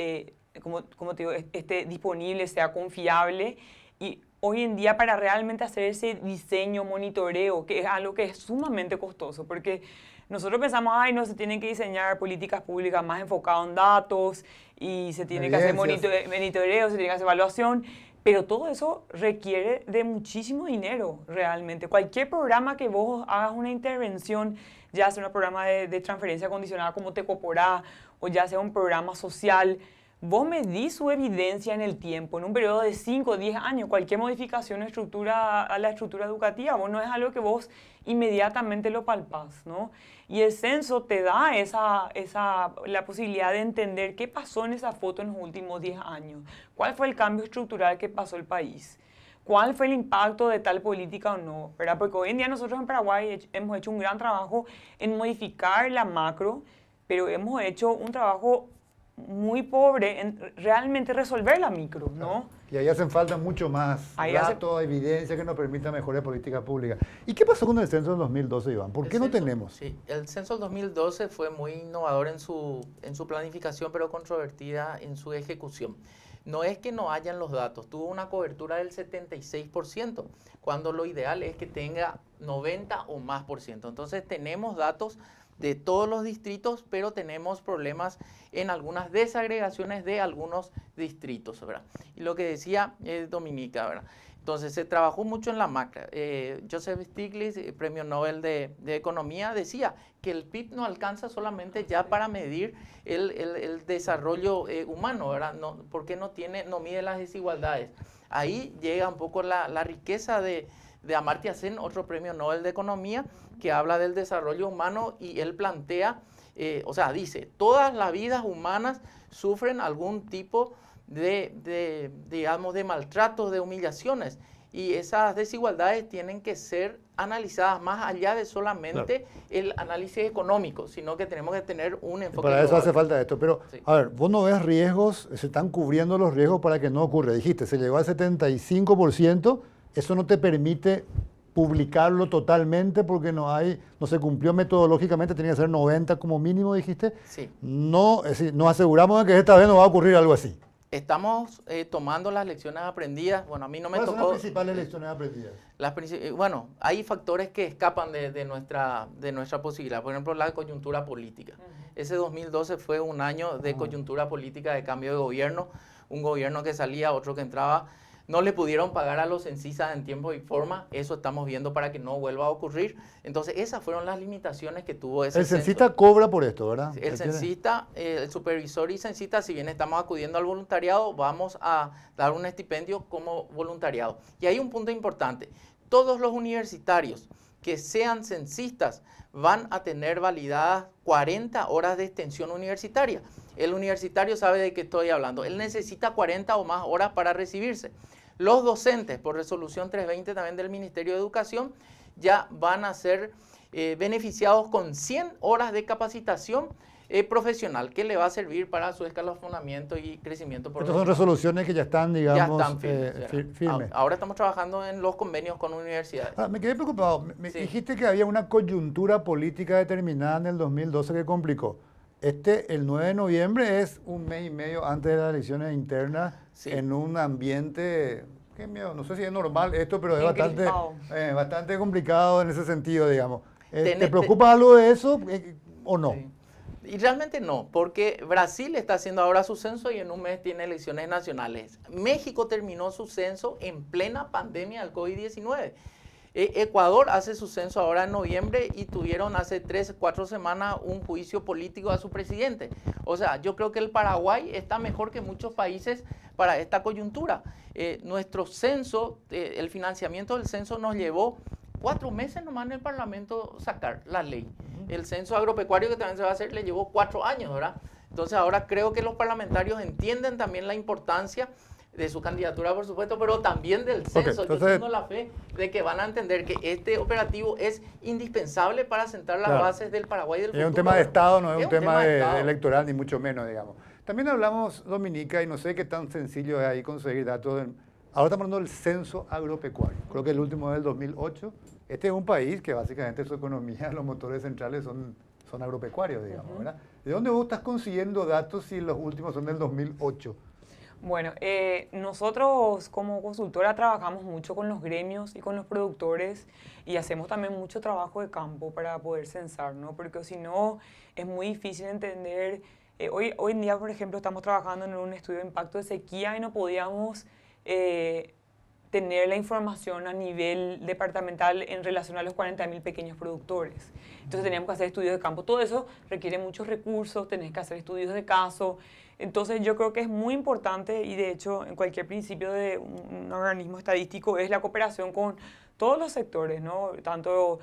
como te digo, esté disponible, sea confiable. Y hoy en día para realmente hacer ese diseño, monitoreo, que es algo que es sumamente costoso, porque nosotros pensamos, no se tienen que diseñar políticas públicas más enfocadas en datos y se tiene que hacer monitoreo, se tiene que hacer evaluación, pero todo eso requiere de muchísimo dinero realmente. Cualquier programa que vos hagas una intervención, ya sea un programa de transferencia condicionada como Tecoporá o ya sea un programa social, vos medís su evidencia en el tiempo, en un periodo de 5 o 10 años. Cualquier modificación a la estructura educativa, vos no es algo que vos inmediatamente lo palpás, ¿no? Y el censo te da la posibilidad de entender qué pasó en esa foto en los últimos 10 años. ¿Cuál fue el cambio estructural que pasó el país? ¿Cuál fue el impacto de tal política o no? ¿Verdad? Porque hoy en día nosotros en Paraguay hemos hecho un gran trabajo en modificar la macro, pero hemos hecho un trabajo muy pobre en realmente resolver la micro, ¿no? Y ahí hacen falta mucho más datos, evidencia que nos permita mejores políticas públicas. ¿Y qué pasó con el censo del 2012, Iván? ¿Por qué no tenemos? Sí, el censo del 2012 fue muy innovador en su planificación, pero controvertida en su ejecución. No es que no hayan los datos, tuvo una cobertura del 76%, cuando lo ideal es que tenga 90 o más por ciento. Entonces tenemos datos de todos los distritos, pero tenemos problemas en algunas desagregaciones de algunos distritos, ¿verdad? Y lo que decía Dominica, ¿verdad? Entonces se trabajó mucho en la macro. Joseph Stiglitz, Premio Nobel de Economía, decía que el PIB no alcanza solamente ya para medir el desarrollo humano, ¿verdad? No, porque no mide las desigualdades. Ahí llega un poco la riqueza de Amartya Sen, otro Premio Nobel de Economía, que habla del desarrollo humano y él plantea, dice, todas las vidas humanas sufren algún tipo digamos, de maltratos, de humillaciones, y esas desigualdades tienen que ser analizadas más allá de solamente el análisis económico, sino que tenemos que tener un enfoque Para eso global. hace falta esto, pero sí. A ver, vos no ves riesgos, se están cubriendo los riesgos para que no ocurra. Dijiste, se llegó al 75%, eso no te permite publicarlo totalmente porque no se cumplió metodológicamente, tenía que ser 90 como mínimo, dijiste. Sí. No, es decir, nos aseguramos de que esta vez no va a ocurrir algo así. Estamos tomando las lecciones aprendidas. Bueno, a mí no me tocó... ¿Cuáles son las principales lecciones aprendidas? Bueno, hay factores que escapan de nuestra posibilidad. Por ejemplo, la coyuntura política. Ese 2012 fue un año de coyuntura política, de cambio de gobierno. Un gobierno que salía, otro que entraba. No le pudieron pagar a los censistas en tiempo y forma. Eso estamos viendo para que no vuelva a ocurrir. Entonces, esas fueron las limitaciones que tuvo ese censo. El censista cobra por esto, ¿verdad? El censista, el supervisor y censista, si bien estamos acudiendo al voluntariado, vamos a dar un estipendio como voluntariado. Y hay un punto importante. Todos los universitarios que sean censistas van a tener validadas 40 horas de extensión universitaria. El universitario sabe de qué estoy hablando. Él necesita 40 o más horas para recibirse. Los docentes, por resolución 320 también del Ministerio de Educación, ya van a ser beneficiados con 100 horas de capacitación profesional que le va a servir para su escalonamiento y crecimiento. Estas son resoluciones que ya están, digamos, firmes. Ahora estamos trabajando en los convenios con universidades. Me quedé preocupado. Me dijiste que había una coyuntura política determinada en el 2012 que complicó. El 9 de noviembre es un mes y medio antes de las elecciones internas, en un ambiente, qué miedo, no sé si es normal esto, pero es bastante complicado en ese sentido, digamos. ¿Te preocupa algo de eso o no? Sí. Y realmente no, porque Brasil está haciendo ahora su censo y en un mes tiene elecciones nacionales. México terminó su censo en plena pandemia del COVID-19. Ecuador hace su censo ahora en noviembre y tuvieron hace 3 o 4 semanas un juicio político a su presidente. O sea, yo creo que el Paraguay está mejor que muchos países para esta coyuntura. Nuestro censo, el financiamiento del censo nos llevó 4 meses nomás en el Parlamento sacar la ley. El censo agropecuario que también se va a hacer le llevó 4 años, ¿verdad? Entonces ahora creo que los parlamentarios entienden también la importancia de su candidatura, por supuesto, pero también del censo. Yo tengo la fe de que van a entender que este operativo es indispensable para sentar las bases del Paraguay del futuro. Es un tema de Estado, no es un tema electoral, ni mucho menos, digamos. También hablamos, Dominica, y no sé qué tan sencillo es ahí conseguir datos. Ahora estamos hablando del censo agropecuario. Creo que el último es del 2008. Este es un país que básicamente su economía, los motores centrales son agropecuarios, digamos, ¿verdad? ¿De dónde vos estás consiguiendo datos si los últimos son del 2008? Bueno, nosotros como consultora trabajamos mucho con los gremios y con los productores y hacemos también mucho trabajo de campo para poder censar, ¿no? Porque si no es muy difícil entender. Hoy en día, por ejemplo, estamos trabajando en un estudio de impacto de sequía y no podíamos tener la información a nivel departamental en relación a los 40.000 pequeños productores. Entonces teníamos que hacer estudios de campo. Todo eso requiere muchos recursos, tenés que hacer estudios de caso. Entonces yo creo que es muy importante y de hecho en cualquier principio de un organismo estadístico es la cooperación con todos los sectores, ¿no? Tanto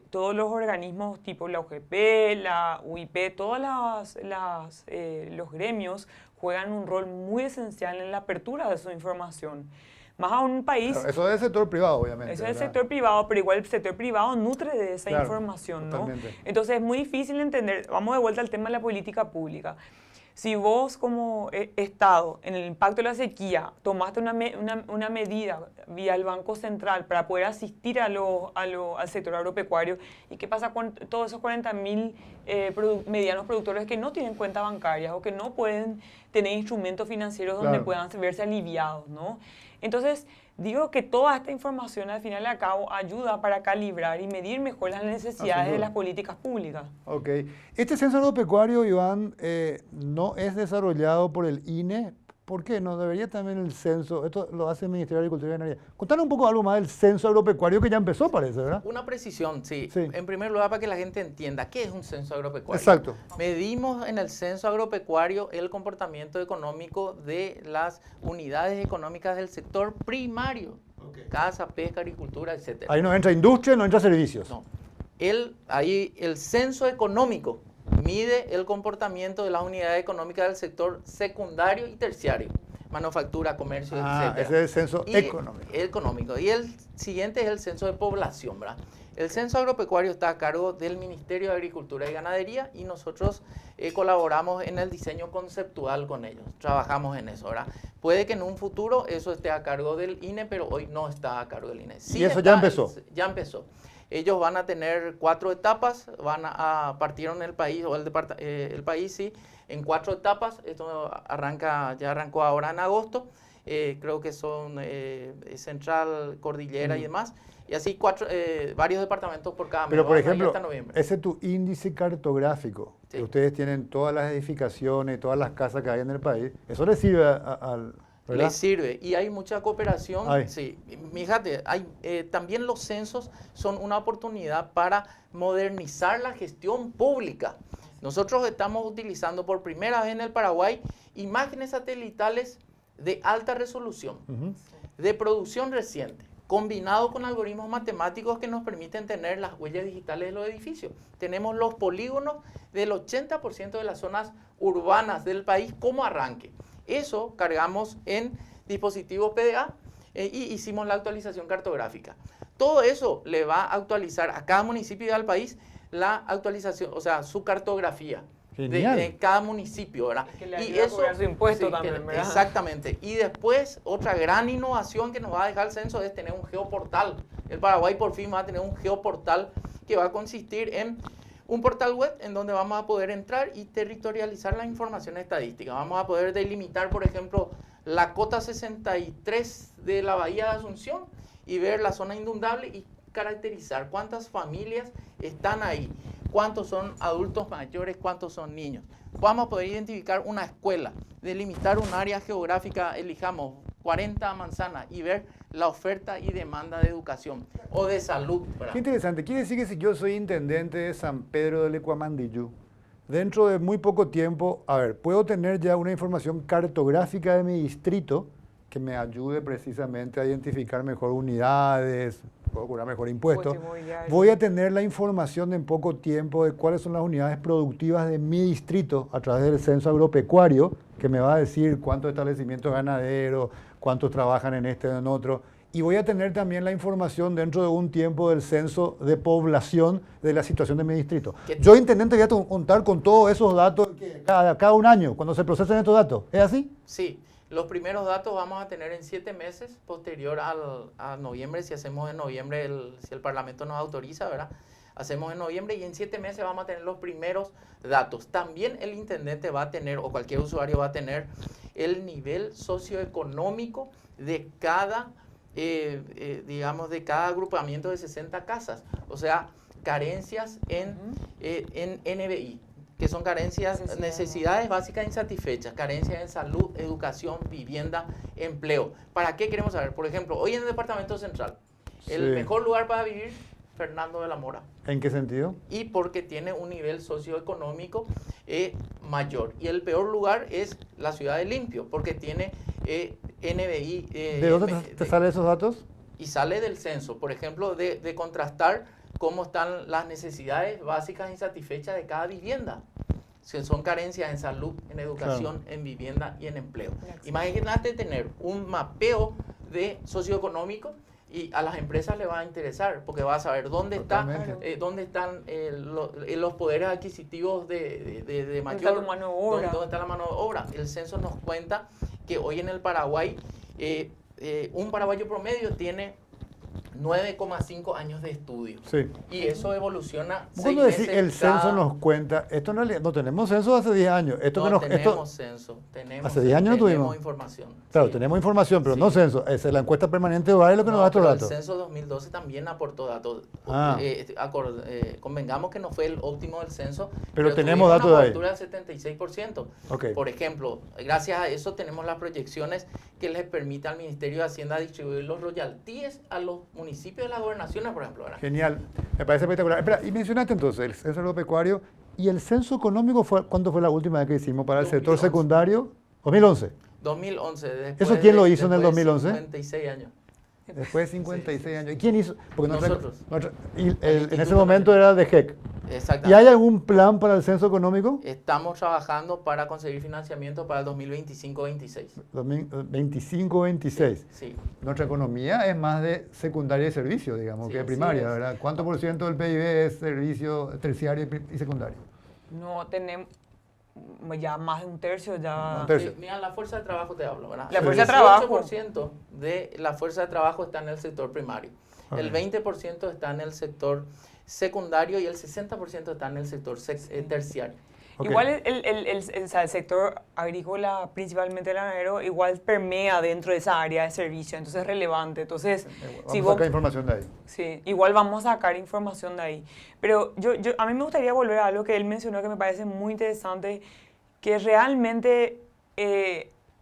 todos los organismos tipo la UGP, la UIP, todos los gremios juegan un rol muy esencial en la apertura de su información. Más a un país... Claro, eso es del sector privado, obviamente. Eso es del sector privado, pero igual el sector privado nutre de esa información, ¿no? Totalmente. Entonces es muy difícil entender, vamos de vuelta al tema de la política pública. Si vos como Estado, en el impacto de la sequía, tomaste una medida vía el Banco Central para poder asistir al sector agropecuario, ¿y qué pasa con todos esos 40.000 medianos productores que no tienen cuentas bancarias o que no pueden tener instrumentos financieros donde Claro. puedan verse aliviados, ¿no? Entonces, digo que toda esta información al final y al cabo ayuda para calibrar y medir mejor las necesidades de las políticas públicas. Ok. Este censo agropecuario, Iván, no es desarrollado por el INE. ¿Por qué? ¿No debería también el censo? Esto lo hace el Ministerio de Agricultura y Ganadería. Contanos un poco algo más del censo agropecuario que ya empezó, parece, ¿verdad? Una precisión, sí. Sí. En primer lugar, para que la gente entienda, ¿qué es un censo agropecuario? Exacto. Medimos en el censo agropecuario el comportamiento económico de las unidades económicas del sector primario. Caza, pesca, agricultura, etc. Ahí no entra industria, no entra servicios. No. Ahí el censo económico mide el comportamiento de las unidades económicas del sector secundario y terciario. Manufactura, comercio, etc. Ese es el censo económico. Y el siguiente es el censo de población, ¿verdad? El censo agropecuario está a cargo del Ministerio de Agricultura y Ganadería y nosotros colaboramos en el diseño conceptual con ellos. Trabajamos en eso, ¿verdad? Puede que en un futuro eso esté a cargo del INE, pero hoy no está a cargo del INE. Sí, ¿y eso ya empezó? Ya empezó. Ellos van a tener 4 etapas, partieron el país, o el país, sí, en 4 etapas. Esto ya arrancó ahora en agosto. Creo que son Central, Cordillera y demás. Y así varios departamentos por cada mes. Pero, por ejemplo, hasta noviembre. ese es tu índice cartográfico, Sí. que ustedes tienen todas las edificaciones, todas las casas que hay en el país. Eso le sirve al... ¿verdad? Les sirve y hay mucha cooperación. Ay. Sí, fíjate, también los censos son una oportunidad para modernizar la gestión pública. Nosotros estamos utilizando por primera vez en el Paraguay imágenes satelitales de alta resolución, de producción reciente, combinado con algoritmos matemáticos que nos permiten tener las huellas digitales de los edificios. Tenemos los polígonos del 80% de las zonas urbanas del país como arranque. Eso cargamos en dispositivos PDA y hicimos la actualización cartográfica. Todo eso le va a actualizar a cada municipio y al país la actualización, o sea, su cartografía de cada municipio, ¿verdad? Que le ayuda a cobrar su impuesto también, ¿verdad? Exactamente. Y después, otra gran innovación que nos va a dejar el censo es tener un geoportal. El Paraguay por fin va a tener un geoportal que va a consistir en un portal web en donde vamos a poder entrar y territorializar la información estadística. Vamos a poder delimitar, por ejemplo, la cota 63 de la Bahía de Asunción y ver la zona inundable y caracterizar cuántas familias están ahí, cuántos son adultos mayores, cuántos son niños. Vamos a poder identificar una escuela, delimitar un área geográfica, elijamos 40 manzanas y ver la oferta y demanda de educación o de salud, ¿verdad? Qué interesante. Quiere decir que si yo soy intendente de San Pedro del Ecuamandillú, dentro de muy poco tiempo, puedo tener ya una información cartográfica de mi distrito que me ayude precisamente a identificar mejor unidades, puedo cobrar mejor impuestos. Voy a tener la información en poco tiempo de cuáles son las unidades productivas de mi distrito a través del censo agropecuario, que me va a decir cuántos establecimientos ganaderos, cuántos trabajan en este o en otro. Y voy a tener también la información dentro de un tiempo del censo de población de la situación de mi distrito. Yo, intendente, voy a contar con todos esos datos cada un año, cuando se procesen estos datos. ¿Es así? Sí. Los primeros datos vamos a tener en 7 meses, posterior a noviembre, si hacemos en noviembre, si el Parlamento nos autoriza, ¿verdad? Hacemos en noviembre y en 7 meses vamos a tener los primeros datos. También el intendente va a tener, o cualquier usuario va a tener, el nivel socioeconómico de cada, de cada agrupamiento de 60 casas. O sea, carencias en NBI. Que son carencias, necesidades básicas insatisfechas, carencias en salud, educación, vivienda, empleo. ¿Para qué queremos saber? Por ejemplo, hoy en el Departamento Central, el mejor lugar para vivir, Fernando de la Mora. ¿En qué sentido? Y porque tiene un nivel socioeconómico mayor. Y el peor lugar es la ciudad de Limpio, porque tiene NBI. ¿De dónde te salen esos datos? Y sale del censo, por ejemplo, de contrastar cómo están las necesidades básicas insatisfechas de cada vivienda. Si son carencias en salud, en educación, en vivienda y en empleo. Imagínate tener un mapeo socioeconómico Y a las empresas les va a interesar porque va a saber dónde están los poderes adquisitivos de mayor. ¿Dónde está la mano de obra? ¿Dónde está la mano de obra? El censo nos cuenta que hoy en el Paraguay un paraguayo promedio tiene 9,5 años de estudio. Sí. Y eso evoluciona. Cuando decís el censo nos cuenta, esto no tenemos censo hace 10 años. Tenemos censo. Hace 10 años no tuvimos. Tenemos información. Claro, Sí. tenemos información, pero Sí. no censo. Es la encuesta permanente hogar es lo que nos da estos pero datos. El censo 2012 también aportó datos. Ah. Convengamos que no fue el óptimo del censo. Pero tenemos datos de ahí. Una cobertura del 76%. Ok. Por ejemplo, gracias a eso tenemos las proyecciones que les permite al Ministerio de Hacienda distribuir los royalties a los municipios de las gobernaciones, por ejemplo, ¿verdad? Genial, me parece espectacular. Espera, y mencionaste entonces el censo agropecuario y el censo económico, ¿cuándo fue la última vez que hicimos para el sector 2011. secundario? 2011. 2011. ¿Eso quién lo hizo en el después de 2011? 56 años. Después de 56 años. ¿Y quién hizo? Porque Nosotros. en ese Instituto momento era de GEC. Exactamente. ¿Y hay algún plan para el censo económico? Estamos trabajando para conseguir financiamiento para el 2025-26. 25-26. Sí. Nuestra economía es más de secundaria y servicio, digamos, Sí, que de así primaria, es. ¿verdad? ¿Cuánto por ciento del PIB es servicio terciario y secundario? No tenemos ya más de un tercio ya. Un tercio. Mira, la fuerza de trabajo te hablo, ¿verdad? La Sí. fuerza de trabajo. 18% de la fuerza de trabajo está en el sector primario. Ok. El 20% está en el sector secundario y el 60% está en el sector terciario. Ok. Igual o sea, el sector agrícola, principalmente el ganadero, igual permea dentro de esa área de servicio, entonces es relevante. Entonces, Vamos si a vos, sacar información de ahí. sí, igual vamos a sacar información de ahí. Pero a mí me gustaría volver a algo que él mencionó que me parece muy interesante, que realmente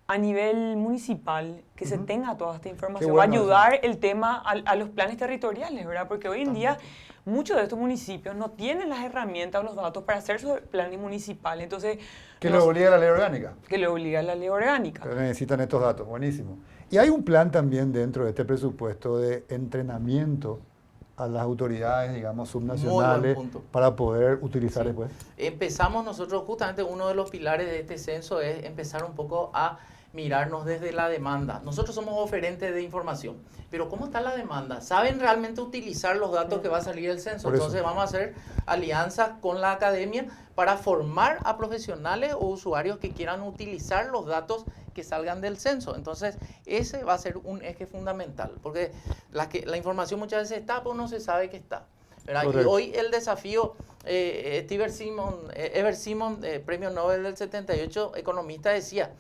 a nivel municipal, que se tenga toda esta información, bueno va a ayudar el tema a los planes territoriales, ¿verdad? Porque hoy en día muchos de estos municipios no tienen las herramientas o los datos para hacer sus planes municipales, entonces... Que lo obliga la ley orgánica. Que le obliga la ley orgánica. Pero necesitan estos datos, buenísimo. Y hay un plan también dentro de este presupuesto de entrenamiento a las autoridades, digamos, subnacionales Muy buen punto. para poder utilizar Sí. después. Empezamos nosotros, justamente uno de los pilares de este censo es empezar un poco a mirarnos desde la demanda. Nosotros somos oferentes de información, pero ¿cómo está la demanda? ¿Saben realmente utilizar los datos que va a salir del censo? Por eso. Entonces vamos a hacer alianzas con la academia para formar a profesionales o usuarios que quieran utilizar los datos que salgan del censo. Entonces ese va a ser un eje fundamental, porque la información muchas veces está, pero no se sabe que está. ¿Verdad? Y Correcto. hoy el desafío, Ever Simon, premio Nobel del 78, economista, decía,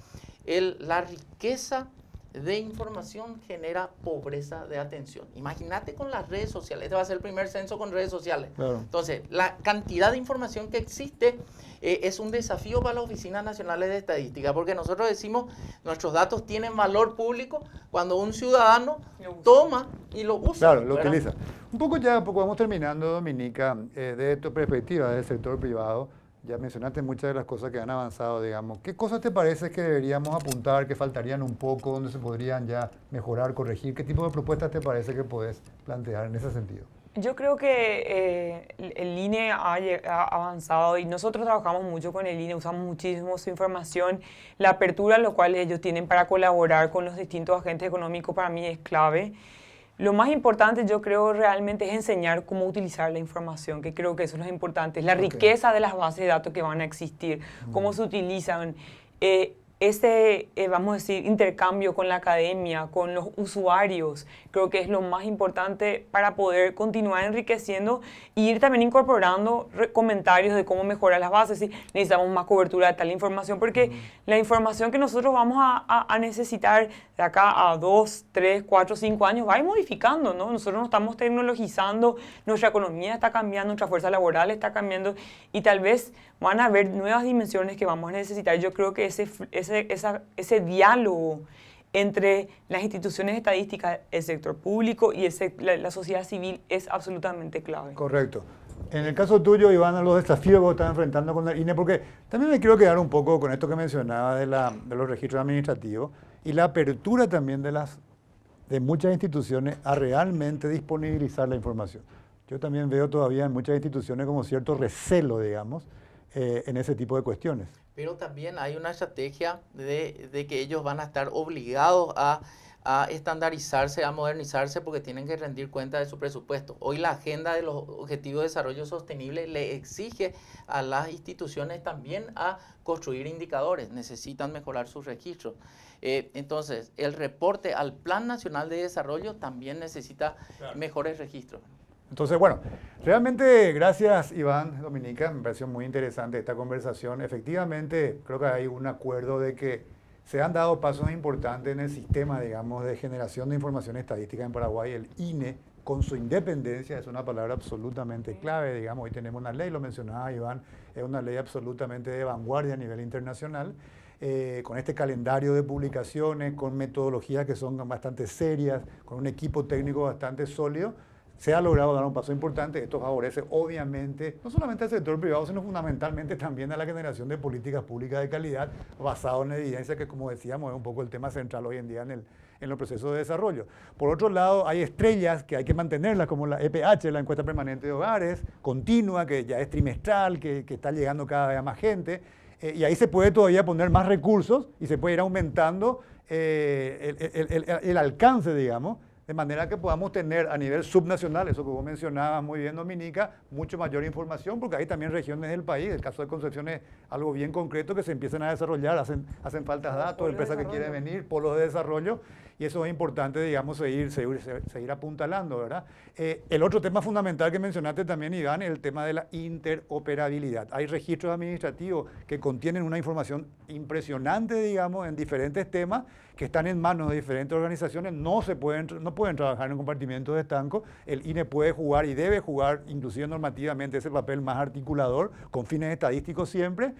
la riqueza de información genera pobreza de atención. Imagínate con las redes sociales, este va a ser el primer censo con redes sociales. Claro. Entonces, la cantidad de información que existe es un desafío para las oficinas nacionales de estadística, porque nosotros decimos, nuestros datos tienen valor público cuando un ciudadano toma y lo usa. Claro, lo ¿verdad? utiliza. Un poco vamos terminando, Dominica, de tu perspectiva del sector privado. Ya mencionaste muchas de las cosas que han avanzado, digamos. ¿Qué cosas te parece que deberíamos apuntar, que faltarían un poco, donde se podrían ya mejorar, corregir? ¿Qué tipo de propuestas te parece que puedes plantear en ese sentido? Yo creo que el INE ha avanzado y nosotros trabajamos mucho con el INE, usamos muchísimo su información. La apertura, lo cual ellos tienen para colaborar con los distintos agentes económicos, para mí es clave. Lo más importante, yo creo, realmente es enseñar cómo utilizar la información, que creo que eso es lo importante, es la riqueza de las bases de datos que van a existir, cómo se utilizan, vamos a decir, intercambio con la academia, con los usuarios, creo que es lo más importante para poder continuar enriqueciendo e ir también incorporando comentarios de cómo mejorar las bases, si necesitamos más cobertura de tal información, porque la información que nosotros vamos a necesitar de acá a 2, 3, 4, 5 años va a ir modificando, ¿no? Nosotros nos estamos tecnologizando, nuestra economía está cambiando, nuestra fuerza laboral está cambiando y tal vez van a haber nuevas dimensiones que vamos a necesitar. Yo creo que ese diálogo entre las instituciones estadísticas, el sector público y la sociedad civil es absolutamente clave. Correcto. En el caso tuyo, Iván, los desafíos que vos estás enfrentando con el INE, porque también me quiero quedar un poco con esto que mencionaba de los registros administrativos y la apertura también de muchas instituciones a realmente disponibilizar la información. Yo también veo todavía en muchas instituciones como cierto recelo, digamos, en ese tipo de cuestiones. Pero también hay una estrategia de que ellos van a estar obligados a a estandarizarse, a modernizarse, porque tienen que rendir cuenta de su presupuesto. Hoy la agenda de los Objetivos de Desarrollo Sostenible le exige a las instituciones también a construir indicadores, necesitan mejorar sus registros. Entonces, el reporte al Plan Nacional de Desarrollo también necesita mejores registros. Entonces, bueno, realmente gracias Iván, Dominica, me pareció muy interesante esta conversación. Efectivamente, creo que hay un acuerdo de que se han dado pasos importantes en el sistema, digamos, de generación de información estadística en Paraguay. El INE, con su independencia, es una palabra absolutamente clave, digamos. Hoy tenemos una ley, lo mencionaba Iván, es una ley absolutamente de vanguardia a nivel internacional, con este calendario de publicaciones, con metodologías que son bastante serias, con un equipo técnico bastante sólido. Se ha logrado dar un paso importante. Esto favorece obviamente no solamente al sector privado, sino fundamentalmente también a la generación de políticas públicas de calidad basado en evidencia, que como decíamos es un poco el tema central hoy en día en los procesos de desarrollo. Por otro lado, hay estrellas que hay que mantenerlas, como la EPH, la encuesta permanente de hogares, continua, que ya es trimestral, que está llegando cada vez a más gente, y ahí se puede todavía poner más recursos y se puede ir aumentando el alcance, digamos, de manera que podamos tener a nivel subnacional, eso que vos mencionabas muy bien, Dominica, mucho mayor información, porque hay también regiones del país, el caso de Concepción es algo bien concreto, que se empiezan a desarrollar, hacen falta datos, empresas que quieren venir, polos de desarrollo, y eso es importante, digamos, seguir apuntalando, ¿verdad? El otro tema fundamental que mencionaste también, Iván, es el tema de la interoperabilidad. Hay registros administrativos que contienen una información impresionante, digamos, en diferentes temas, que están en manos de diferentes organizaciones, no pueden trabajar en un compartimiento de estanco. El INE puede jugar y debe jugar, inclusive normativamente, ese papel más articulador, con fines estadísticos siempre.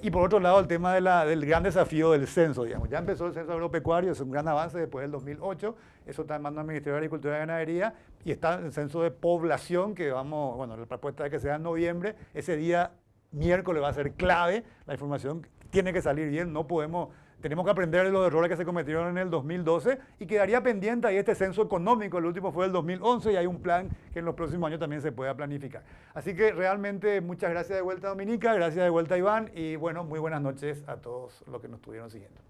Y por otro lado, el tema del gran desafío del censo, digamos. Ya empezó el censo agropecuario, es un gran avance después del 2008, eso está en manos del Ministerio de Agricultura y Ganadería, y está el censo de población, que la propuesta es que sea en noviembre, ese día miércoles va a ser clave, la información tiene que salir bien, tenemos que aprender de los errores que se cometieron en el 2012 y quedaría pendiente ahí este censo económico, el último fue el 2011 y hay un plan que en los próximos años también se pueda planificar. Así que realmente muchas gracias de vuelta, Dominica, gracias de vuelta, Iván, y bueno, muy buenas noches a todos los que nos estuvieron siguiendo.